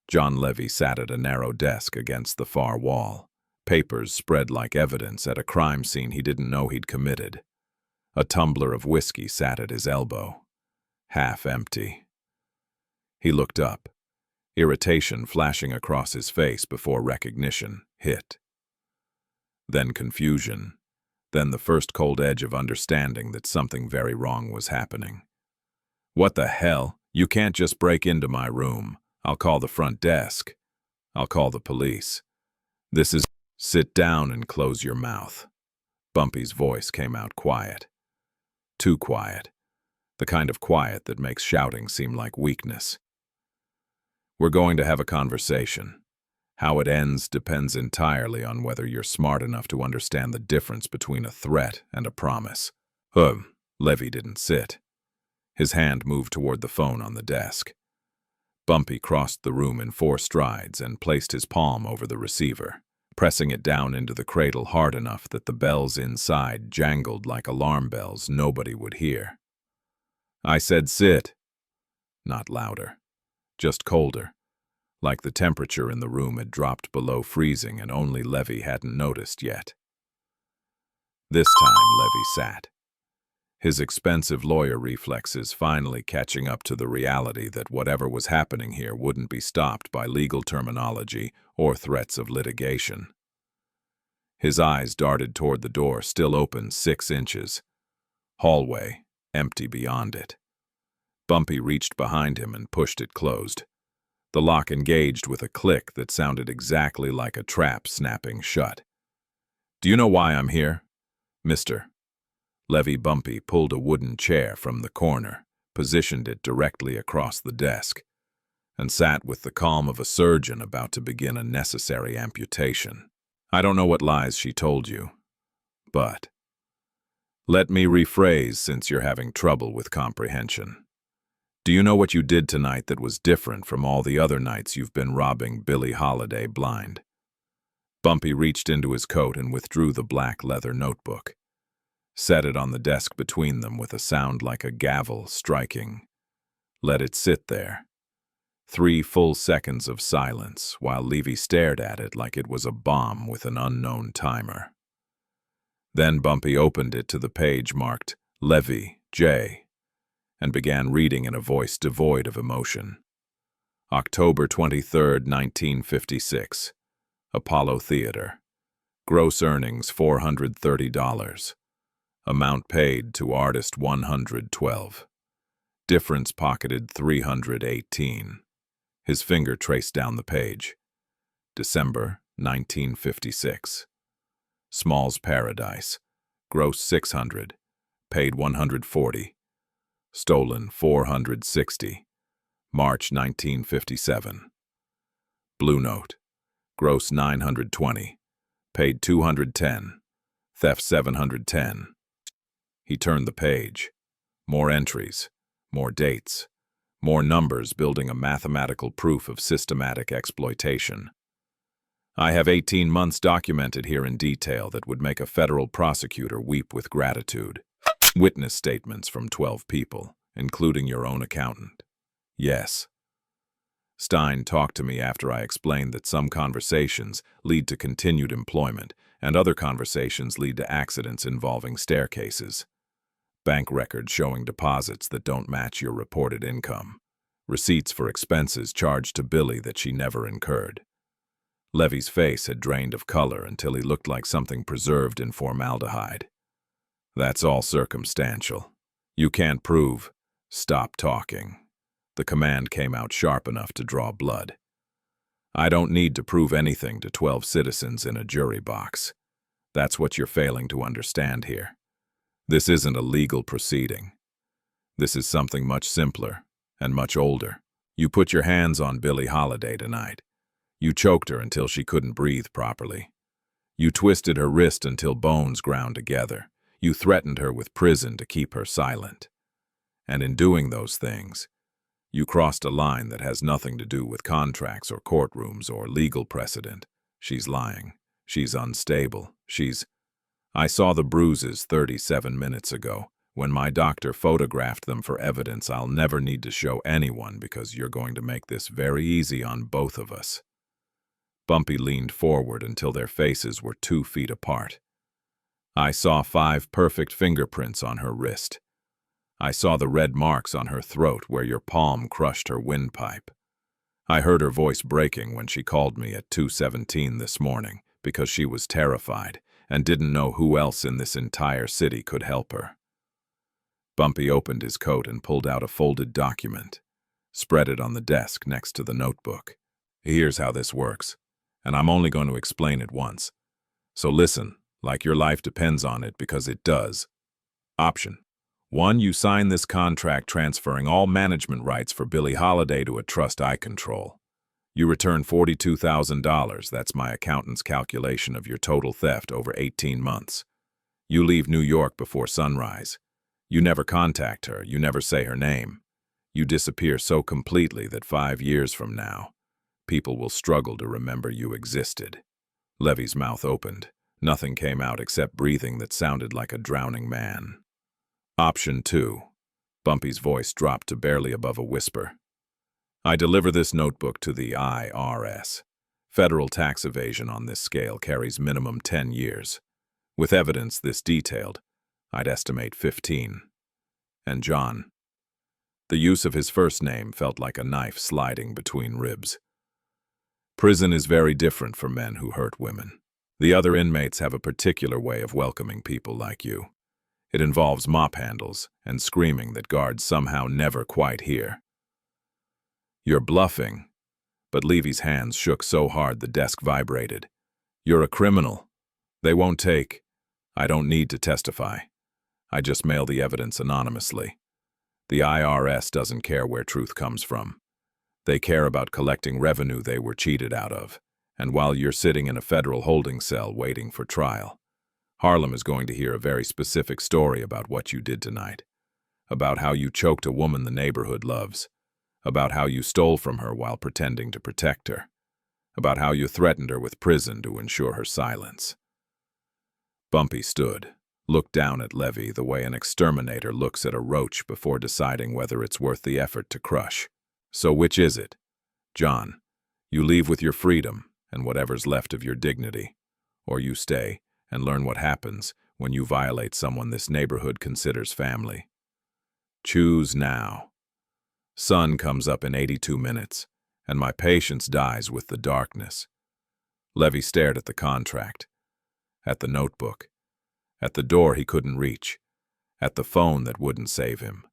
John Levy sat at a narrow desk against the far wall, papers spread like evidence at a crime scene he didn't know he'd committed. A tumbler of whiskey sat at his elbow, half empty. He looked up, irritation flashing across his face before recognition hit. Then confusion, then the first cold edge of understanding that something very wrong was happening. What the hell? You can't just break into my room. I'll call the front desk. I'll call the police. This is... Sit down and close your mouth. Bumpy's voice came out quiet. Too quiet. The kind of quiet that makes shouting seem like weakness. We're going to have a conversation. How it ends depends entirely on whether you're smart enough to understand the difference between a threat and a promise. Levy didn't sit. His hand moved toward the phone on the desk. Bumpy crossed the room in 4 strides and placed his palm over the receiver, pressing it down into the cradle hard enough that the bells inside jangled like alarm bells nobody would hear. I said sit. Not louder, just colder, like the temperature in the room had dropped below freezing and only Levy hadn't noticed yet. This time Levy sat, his expensive lawyer reflexes finally catching up to the reality that whatever was happening here wouldn't be stopped by legal terminology or threats of litigation. His eyes darted toward the door, still open 6 inches. Hallway, empty beyond it. Bumpy reached behind him and pushed it closed. The lock engaged with a click that sounded exactly like a trap snapping shut. "Do you know why I'm here, Mr.?" Levy Bumpy pulled a wooden chair from the corner, positioned it directly across the desk, and sat with the calm of a surgeon about to begin a necessary amputation. "I don't know what lies she told you, but let me rephrase since you're having trouble with comprehension. Do you know what you did tonight that was different from all the other nights you've been robbing Billie Holiday blind?" Bumpy reached into his coat and withdrew the black leather notebook, set it on the desk between them with a sound like a gavel striking. Let it sit there. 3 full seconds of silence while Levy stared at it like it was a bomb with an unknown timer. Then Bumpy opened it to the page marked Levy, J., and began reading in a voice devoid of emotion. October 23, 1956. Apollo Theater. Gross earnings $430. Amount paid to artist $112. Difference pocketed $318. His finger traced down the page. December 1956. Small's Paradise. Gross $600. Paid $140. Stolen $460. March 1957. Blue Note. Gross $920. Paid $210. Theft $710. He turned the page. More entries. More dates. More numbers building a mathematical proof of systematic exploitation. I have 18 months documented here in detail that would make a federal prosecutor weep with gratitude. Witness statements from 12 people, including your own accountant. Yes. Stein talked to me after I explained that some conversations lead to continued employment and other conversations lead to accidents involving staircases. Bank records showing deposits that don't match your reported income. Receipts for expenses charged to Billie that she never incurred. Levy's face had drained of color until he looked like something preserved in formaldehyde. That's all circumstantial. You can't prove. Stop talking. The command came out sharp enough to draw blood. I don't need to prove anything to 12 citizens in a jury box. That's what you're failing to understand here. This isn't a legal proceeding. This is something much simpler and much older. You put your hands on Billie Holiday tonight. You choked her until she couldn't breathe properly. You twisted her wrist until bones ground together. You threatened her with prison to keep her silent. And in doing those things, you crossed a line that has nothing to do with contracts or courtrooms or legal precedent. She's lying. She's unstable. I saw the bruises 37 minutes ago. When my doctor photographed them for evidence I'll never need to show anyone because you're going to make this very easy on both of us. Bumpy leaned forward until their faces were 2 feet apart. I saw 5 perfect fingerprints on her wrist. I saw the red marks on her throat where your palm crushed her windpipe. I heard her voice breaking when she called me at 2:17 this morning because she was terrified and didn't know who else in this entire city could help her. Bumpy opened his coat and pulled out a folded document, spread it on the desk next to the notebook. Here's how this works, and I'm only going to explain it once. So listen, like your life depends on it because it does. Option 1, you sign this contract transferring all management rights for Billie Holiday to a trust I control. You return $42,000, that's my accountant's calculation of your total theft over 18 months. You leave New York before sunrise. You never contact her, you never say her name. You disappear so completely that 5 years from now, people will struggle to remember you existed. Levy's mouth opened. Nothing came out except breathing that sounded like a drowning man. Option 2. Bumpy's voice dropped to barely above a whisper. I deliver this notebook to the IRS. Federal tax evasion on this scale carries minimum 10 years. With evidence this detailed, I'd estimate 15. And John. The use of his first name felt like a knife sliding between ribs. Prison is very different for men who hurt women. The other inmates have a particular way of welcoming people like you. It involves mop handles and screaming that guards somehow never quite hear. You're bluffing. But Levy's hands shook so hard the desk vibrated. You're a criminal. They won't take. I don't need to testify. I just mail the evidence anonymously. The IRS doesn't care where truth comes from. They care about collecting revenue they were cheated out of. And while you're sitting in a federal holding cell waiting for trial, Harlem is going to hear a very specific story about what you did tonight. About how you choked a woman the neighborhood loves. About how you stole from her while pretending to protect her. About how you threatened her with prison to ensure her silence. Bumpy stood, looked down at Levy the way an exterminator looks at a roach before deciding whether it's worth the effort to crush. So which is it? John, you leave with your freedom and whatever's left of your dignity, or you stay and learn what happens when you violate someone this neighborhood considers family. Choose now. Sun comes up in 82 minutes, and my patience dies with the darkness. Levy stared at the contract, at the notebook, at the door he couldn't reach, at the phone that wouldn't save him.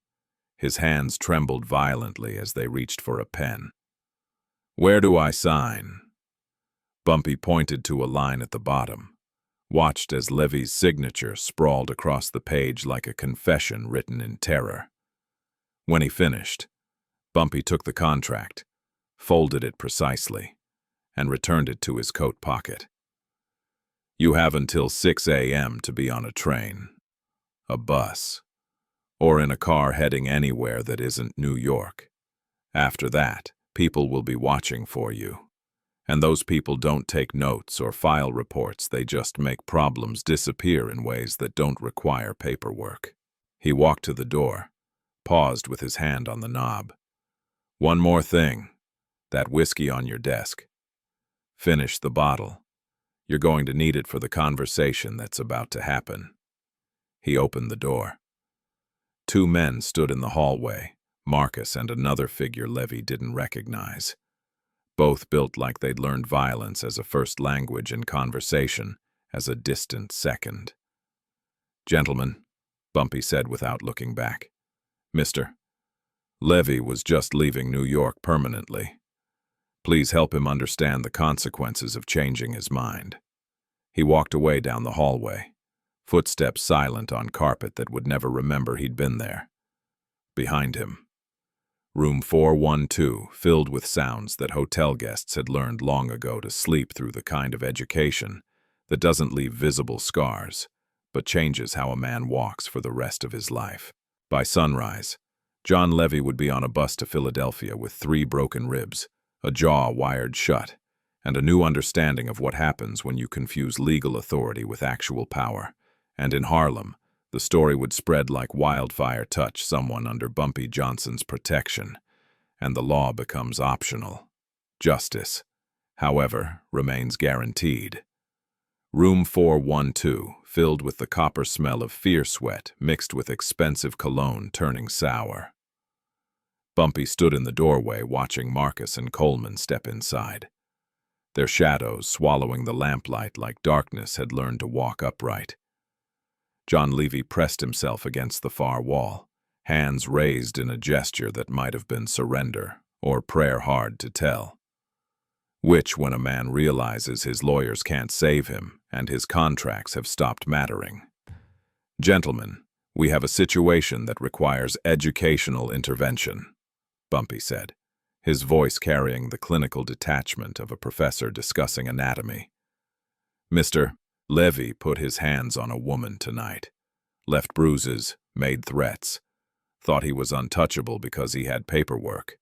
His hands trembled violently as they reached for a pen. Where do I sign? Bumpy pointed to a line at the bottom, watched as Levy's signature sprawled across the page like a confession written in terror. When he finished, Bumpy took the contract, folded it precisely, and returned it to his coat pocket. You have until 6 a.m. to be on a train, a bus, or in a car heading anywhere that isn't New York. After that, people will be watching for you. And those people don't take notes or file reports, they just make problems disappear in ways that don't require paperwork. He walked to the door, paused with his hand on the knob. One more thing, that whiskey on your desk. Finish the bottle. You're going to need it for the conversation that's about to happen. He opened the door. 2 men stood in the hallway, Marcus and another figure Levy didn't recognize. Both built like they'd learned violence as a first language and conversation as a distant second. Gentlemen, Bumpy said without looking back. Mr. Levy was just leaving New York permanently. Please help him understand the consequences of changing his mind. He walked away down the hallway, footsteps silent on carpet that would never remember he'd been there. Behind him, room 412, filled with sounds that hotel guests had learned long ago to sleep through, the kind of education that doesn't leave visible scars, but changes how a man walks for the rest of his life. By sunrise, John Levy would be on a bus to Philadelphia with 3 broken ribs, a jaw wired shut, and a new understanding of what happens when you confuse legal authority with actual power. And in Harlem, the story would spread like wildfire, touch someone under Bumpy Johnson's protection, and the law becomes optional. Justice, however, remains guaranteed. Room 412, filled with the copper smell of fear sweat mixed with expensive cologne turning sour. Bumpy stood in the doorway watching Marcus and Coleman step inside. Their shadows swallowing the lamplight like darkness had learned to walk upright. John Levy pressed himself against the far wall, hands raised in a gesture that might have been surrender or prayer, hard to tell. Which, when a man realizes his lawyers can't save him and his contracts have stopped mattering. Gentlemen, we have a situation that requires educational intervention, Bumpy said, his voice carrying the clinical detachment of a professor discussing anatomy. Mr. Levy put his hands on a woman tonight, left bruises, made threats, thought he was untouchable because he had paperwork.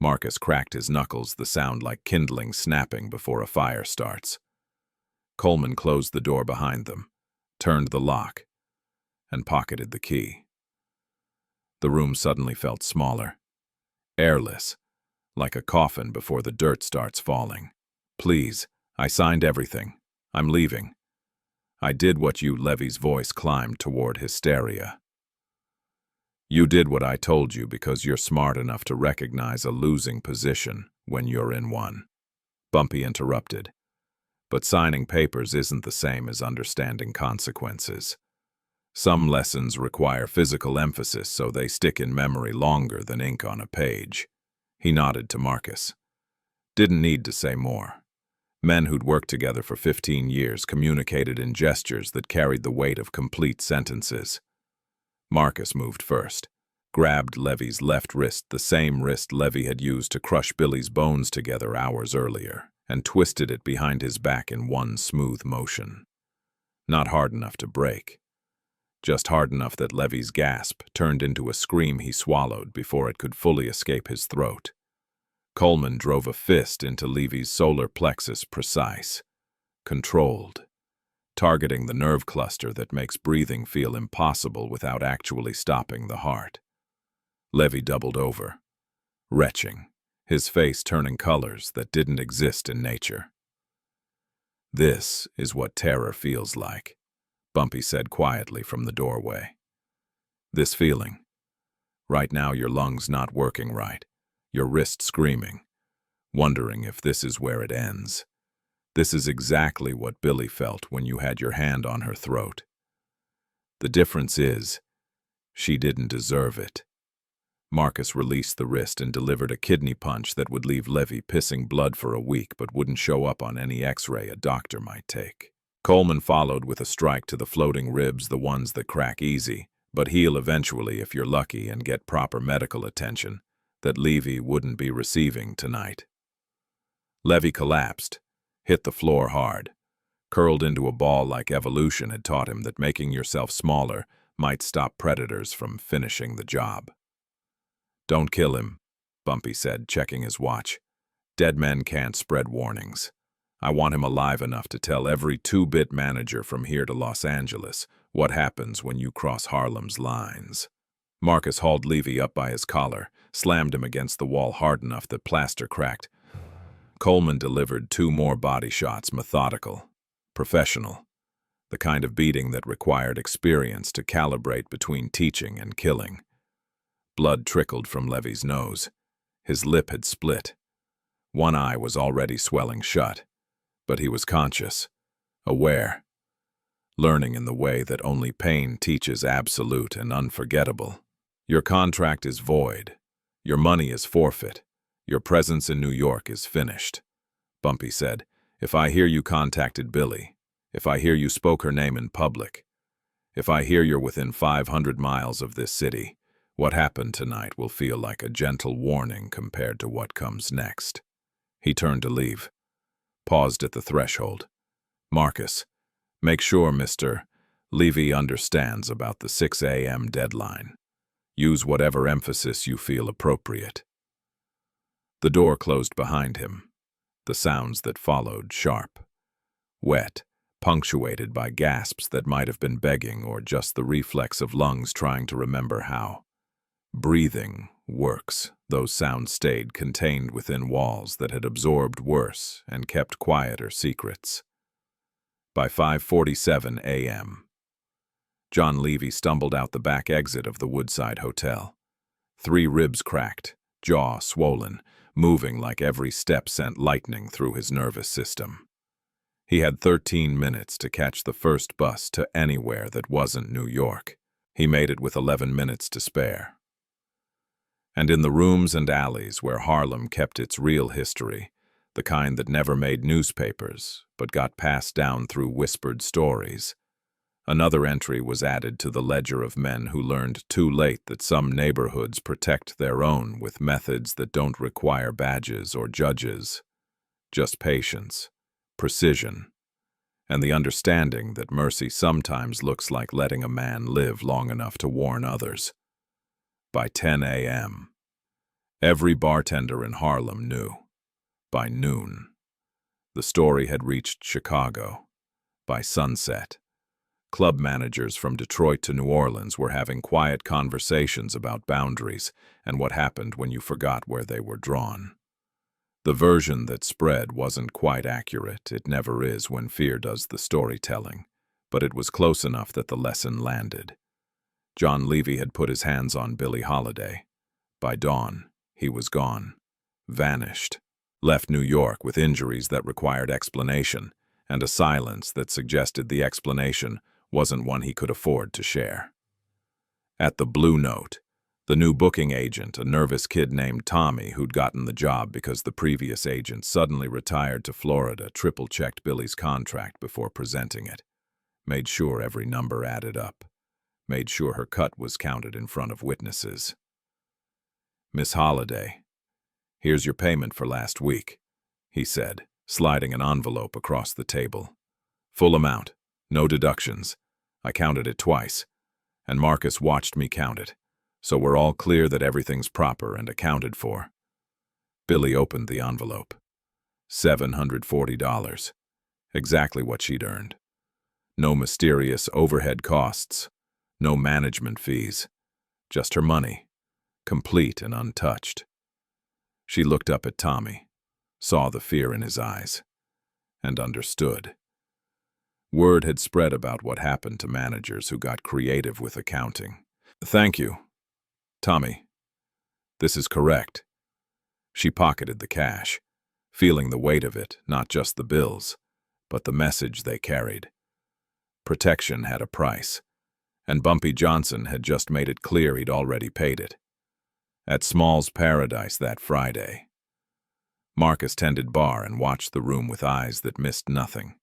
Marcus cracked his knuckles, the sound like kindling snapping before a fire starts. Coleman closed the door behind them, turned the lock, and pocketed the key. The room suddenly felt smaller, airless, like a coffin before the dirt starts falling. "Please, I signed everything. I'm leaving." "I did what you," Levy's voice climbed toward hysteria. "You did what I told you because you're smart enough to recognize a losing position when you're in one." Bumpy interrupted. "But signing papers isn't the same as understanding consequences. Some lessons require physical emphasis so they stick in memory longer than ink on a page." He nodded to Marcus. Didn't need to say more. Men who'd worked together for 15 years communicated in gestures that carried the weight of complete sentences. Marcus moved first, grabbed Levy's left wrist, the same wrist Levy had used to crush Billy's bones together hours earlier, and twisted it behind his back in one smooth motion. Not hard enough to break. Just hard enough that Levy's gasp turned into a scream he swallowed before it could fully escape his throat. Coleman drove a fist into Levy's solar plexus, precise, controlled, targeting the nerve cluster that makes breathing feel impossible without actually stopping the heart. Levy doubled over, retching, his face turning colors that didn't exist in nature. "This is what terror feels like," Bumpy said quietly from the doorway. "This feeling. Right now your lungs not working right, your wrist screaming, wondering if this is where it ends. This is exactly what Billy felt when you had your hand on her throat. The difference is, she didn't deserve it." Marcus released the wrist and delivered a kidney punch that would leave Levy pissing blood for a week but wouldn't show up on any x-ray a doctor might take. Coleman followed with a strike to the floating ribs, the ones that crack easy, but heal eventually if you're lucky and get proper medical attention, that Levy wouldn't be receiving tonight. Levy collapsed, hit the floor hard, curled into a ball like evolution had taught him that making yourself smaller might stop predators from finishing the job. "Don't kill him," Bumpy said, checking his watch. "Dead men can't spread warnings. I want him alive enough to tell every two-bit manager from here to Los Angeles what happens when you cross Harlem's lines." Marcus hauled Levy up by his collar, slammed him against the wall hard enough that plaster cracked. Coleman delivered 2 more body shots, methodical, professional, the kind of beating that required experience to calibrate between teaching and killing. Blood trickled from Levy's nose. His lip had split. One eye was already swelling shut, but he was conscious, aware, learning in the way that only pain teaches, absolute and unforgettable. "Your contract is void. Your money is forfeit. Your presence in New York is finished," Bumpy said. "If I hear you contacted Billy, if I hear you spoke her name in public, if I hear you're within 500 miles of this city, what happened tonight will feel like a gentle warning compared to what comes next." He turned to leave, paused at the threshold. "Marcus, make sure Mr. Levy understands about the 6 a.m. deadline. Use whatever emphasis you feel appropriate." The door closed behind him, the sounds that followed sharp, wet, punctuated by gasps that might have been begging or just the reflex of lungs trying to remember how breathing works. Those sounds stayed contained within walls that had absorbed worse and kept quieter secrets. By 5:47 a.m., John Levy stumbled out the back exit of the Woodside Hotel. 3 ribs cracked, jaw swollen, moving like every step sent lightning through his nervous system. He had 13 minutes to catch the first bus to anywhere that wasn't New York. He made it with 11 minutes to spare. And in the rooms and alleys where Harlem kept its real history, the kind that never made newspapers but got passed down through whispered stories, another entry was added to the ledger of men who learned too late that some neighborhoods protect their own with methods that don't require badges or judges, just patience, precision, and the understanding that mercy sometimes looks like letting a man live long enough to warn others. By 10 a.m., every bartender in Harlem knew. By noon, the story had reached Chicago. By sunset, club managers from Detroit to New Orleans were having quiet conversations about boundaries and what happened when you forgot where they were drawn. The version that spread wasn't quite accurate. It never is when fear does the storytelling, but it was close enough that the lesson landed. John Levy had put his hands on Billie Holiday. By dawn, he was gone, vanished, left New York with injuries that required explanation and a silence that suggested the explanation wasn't one he could afford to share. At the Blue Note, the new booking agent, a nervous kid named Tommy who'd gotten the job because the previous agent suddenly retired to Florida, triple-checked Billie's contract before presenting it, made sure every number added up, made sure her cut was counted in front of witnesses. "Miss Holiday, here's your payment for last week," he said, sliding an envelope across the table. "Full amount, no deductions. I counted it twice, and Marcus watched me count it, so we're all clear that everything's proper and accounted for." Billie opened the envelope. $740. Exactly what she'd earned. No mysterious overhead costs, no management fees, just her money, complete and untouched. She looked up at Tommy, saw the fear in his eyes, and understood. Word had spread about what happened to managers who got creative with accounting. "Thank you, Tommy. This is correct." She pocketed the cash, feeling the weight of it, not just the bills, but the message they carried. Protection had a price, and Bumpy Johnson had just made it clear he'd already paid it. At Small's Paradise that Friday, Marcus tended bar and watched the room with eyes that missed nothing.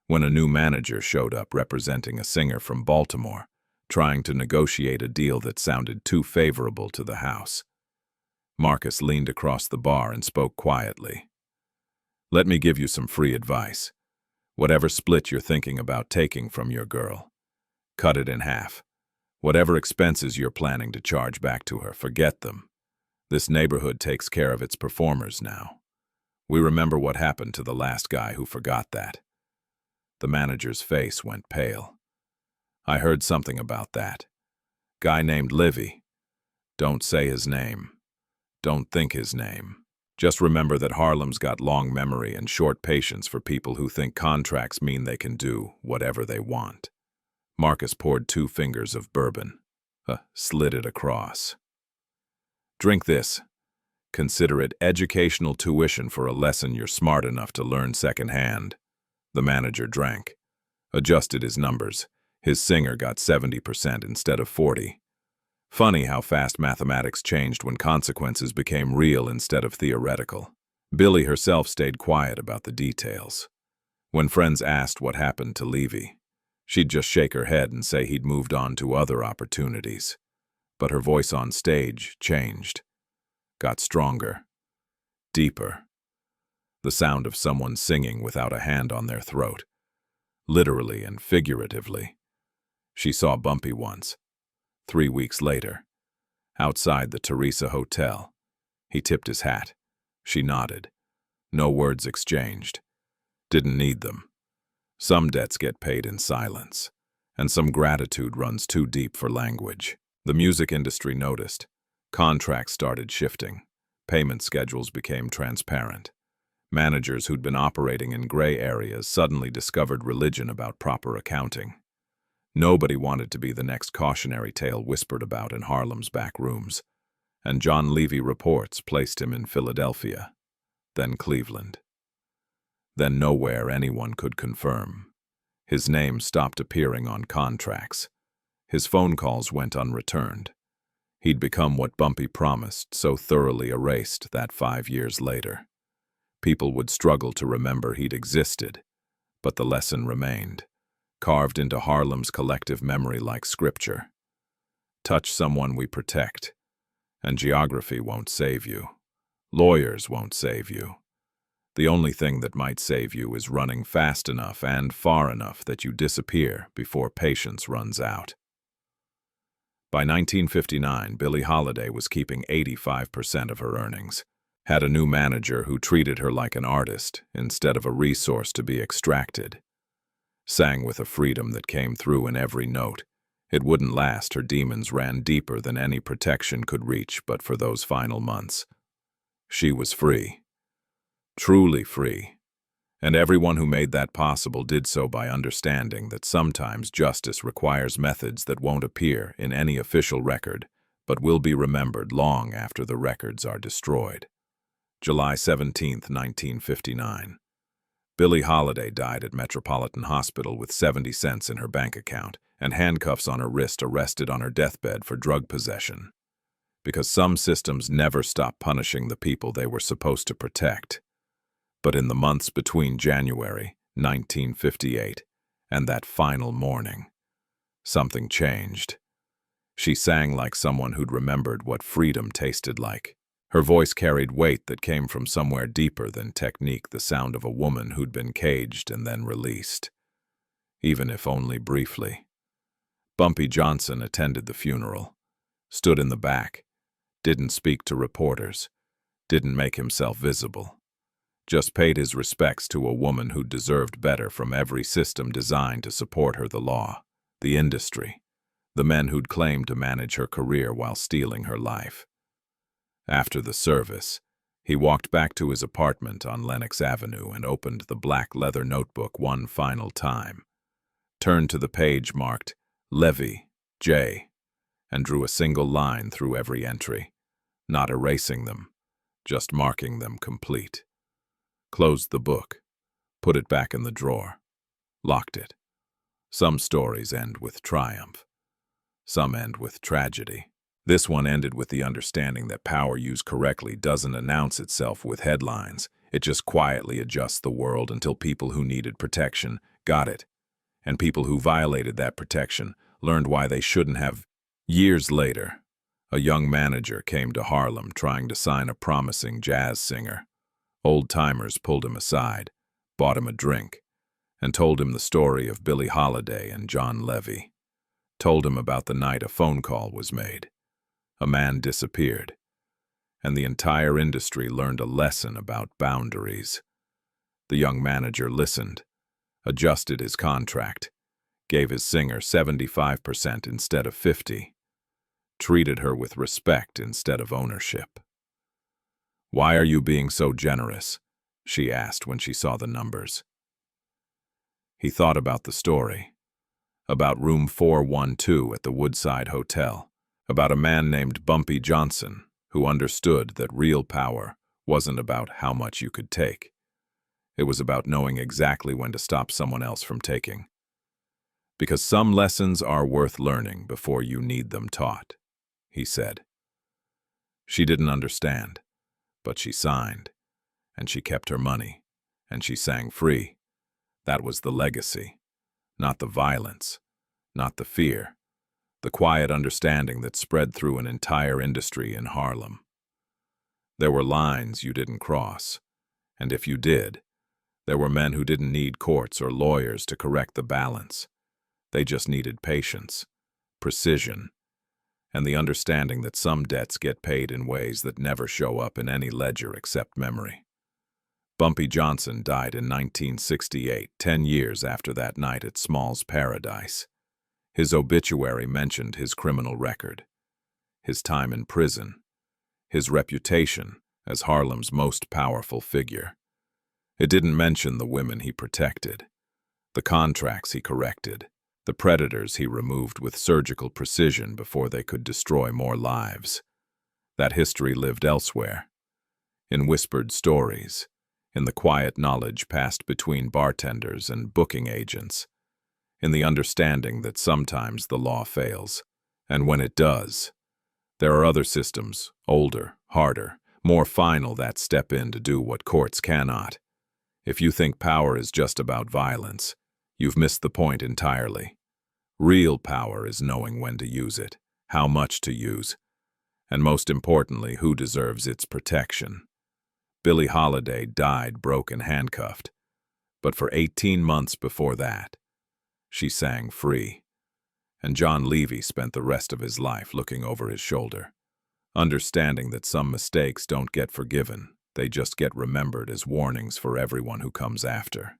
When a new manager showed up representing a singer from Baltimore, trying to negotiate a deal that sounded too favorable to the house, Marcus leaned across the bar and spoke quietly. "Let me give you some free advice. Whatever split you're thinking about taking from your girl, cut it in half. Whatever expenses you're planning to charge back to her, forget them. This neighborhood takes care of its performers now. We remember what happened to the last guy who forgot that." The manager's face went pale. "I heard something about that. Guy named Levy. Don't say his name. Don't think his name. Just remember that Harlem's got long memory and short patience for people who think contracts mean they can do whatever they want." Marcus poured 2 fingers of bourbon, slid it across. "Drink this. Consider it educational tuition for a lesson you're smart enough to learn secondhand." The manager drank, adjusted his numbers. His singer got 70% instead of 40. Funny how fast mathematics changed when consequences became real instead of theoretical. Billie herself stayed quiet about the details. When friends asked what happened to Levy, she'd just shake her head and say he'd moved on to other opportunities. But her voice on stage changed, got stronger, deeper. The sound of someone singing without a hand on their throat, literally and figuratively. She saw Bumpy once, 3 weeks later, outside the Teresa Hotel. He tipped his hat. She nodded. No words exchanged. Didn't need them. Some debts get paid in silence, and some gratitude runs too deep for language. The music industry noticed. Contracts started shifting. Payment schedules became transparent. Managers who'd been operating in gray areas suddenly discovered religion about proper accounting. Nobody wanted to be the next cautionary tale whispered about in Harlem's back rooms, and John Levy reports placed him in Philadelphia, then Cleveland. Then nowhere anyone could confirm. His name stopped appearing on contracts. His phone calls went unreturned. He'd become what Bumpy promised, so thoroughly erased that 5 years later. People would struggle to remember he'd existed, but the lesson remained, carved into Harlem's collective memory like scripture. Touch someone we protect, and geography won't save you. Lawyers won't save you. The only thing that might save you is running fast enough and far enough that you disappear before patience runs out. By 1959, Billie Holiday was keeping 85% of her earnings, had a new manager who treated her like an artist instead of a resource to be extracted. sang with a freedom that came through in every note. It wouldn't last, her demons ran deeper than any protection could reach, but for those final months, she was free. Truly free. And everyone who made that possible did so by understanding that sometimes justice requires methods that won't appear in any official record, but will be remembered long after the records are destroyed. July 17, 1959. Billie Holiday died at Metropolitan Hospital with 70 cents in her bank account and handcuffs on her wrist, arrested on her deathbed for drug possession. Because some systems never stop punishing the people they were supposed to protect. But in the months between January 1958 and that final morning, something changed. She sang like someone who'd remembered what freedom tasted like. Her voice carried weight that came from somewhere deeper than technique, the sound of a woman who'd been caged and then released, even if only briefly. Bumpy Johnson attended the funeral, stood in the back, didn't speak to reporters, didn't make himself visible. Just paid his respects to a woman who deserved better from every system designed to support her: the law, the industry, the men who'd claimed to manage her career while stealing her life. After the service, he walked back to his apartment on Lenox Avenue and opened the black leather notebook one final time, turned to the page marked Levy, J, and drew a single line through every entry, not erasing them, just marking them complete. Closed the book, put it back in the drawer, locked it. Some stories end with triumph. Some end with tragedy. This one ended with the understanding that power used correctly doesn't announce itself with headlines. It just quietly adjusts the world until people who needed protection got it, and people who violated that protection learned why they shouldn't have. Years later, a young manager came to Harlem trying to sign a promising jazz singer. Old-timers pulled him aside, bought him a drink, and told him the story of Billie Holiday and John Levy. Told him about the night a phone call was made. A man disappeared, and the entire industry learned a lesson about boundaries. The young manager listened, adjusted his contract, gave his singer 75% instead of 50%, treated her with respect instead of ownership. "Why are you being so generous?" she asked when she saw the numbers. He thought about the story, about room 412 at the Woodside Hotel, about a man named Bumpy Johnson who understood that real power wasn't about how much you could take. It was about knowing exactly when to stop someone else from taking. Because some lessons are worth learning before you need them taught, he said. She didn't understand, but she signed, and she kept her money, and she sang free. That was the legacy, not the violence, not the fear, the quiet understanding that spread through an entire industry in Harlem. There were lines you didn't cross, and if you did, there were men who didn't need courts or lawyers to correct the balance. They just needed patience, precision, and the understanding that some debts get paid in ways that never show up in any ledger except memory. Bumpy Johnson died in 1968, 10 years after that night at Small's Paradise. His obituary mentioned his criminal record, his time in prison, his reputation as Harlem's most powerful figure. It didn't mention the women he protected, the contracts he corrected, the predators he removed with surgical precision before they could destroy more lives. That history lived elsewhere, in whispered stories, in the quiet knowledge passed between bartenders and booking agents, in the understanding that sometimes the law fails, and when it does, there are other systems, older, harder, more final, that step in to do what courts cannot. If you think power is just about violence, you've missed the point entirely. Real power is knowing when to use it, how much to use, and most importantly, who deserves its protection. Billie Holiday died broke and handcuffed, but for 18 months before that, she sang free. And John Levy spent the rest of his life looking over his shoulder, understanding that some mistakes don't get forgiven, they just get remembered as warnings for everyone who comes after.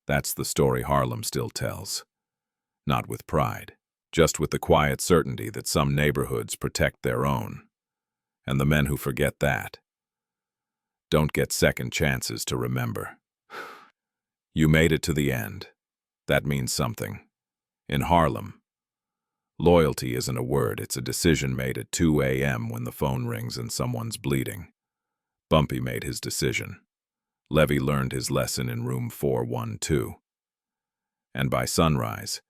That's the story Harlem still tells. Not with pride, just with the quiet certainty that some neighborhoods protect their own. And the men who forget that don't get second chances to remember. You made it to the end. That means something. In Harlem, loyalty isn't a word, it's a decision made at 2 a.m. when the phone rings and someone's bleeding. Bumpy made his decision. Levy learned his lesson in room 412. And by sunrise,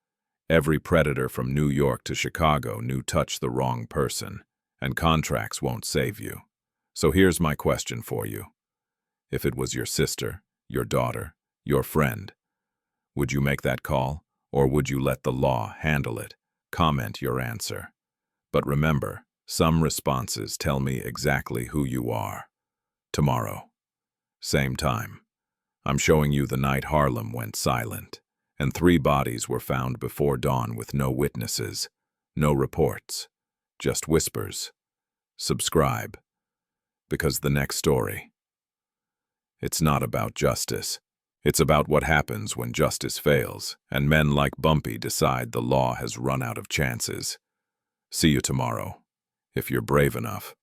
every predator from New York to Chicago knew touch the wrong person, and contracts won't save you. So here's my question for you. If it was your sister, your daughter, your friend, would you make that call, or would you let the law handle it? Comment your answer. But remember, some responses tell me exactly who you are. Tomorrow, same time, I'm showing you the night Harlem went silent, and 3 bodies were found before dawn with no witnesses, no reports, just whispers. Subscribe, because the next story, it's not about justice. It's about what happens when justice fails, and men like Bumpy decide the law has run out of chances. See you tomorrow, if you're brave enough.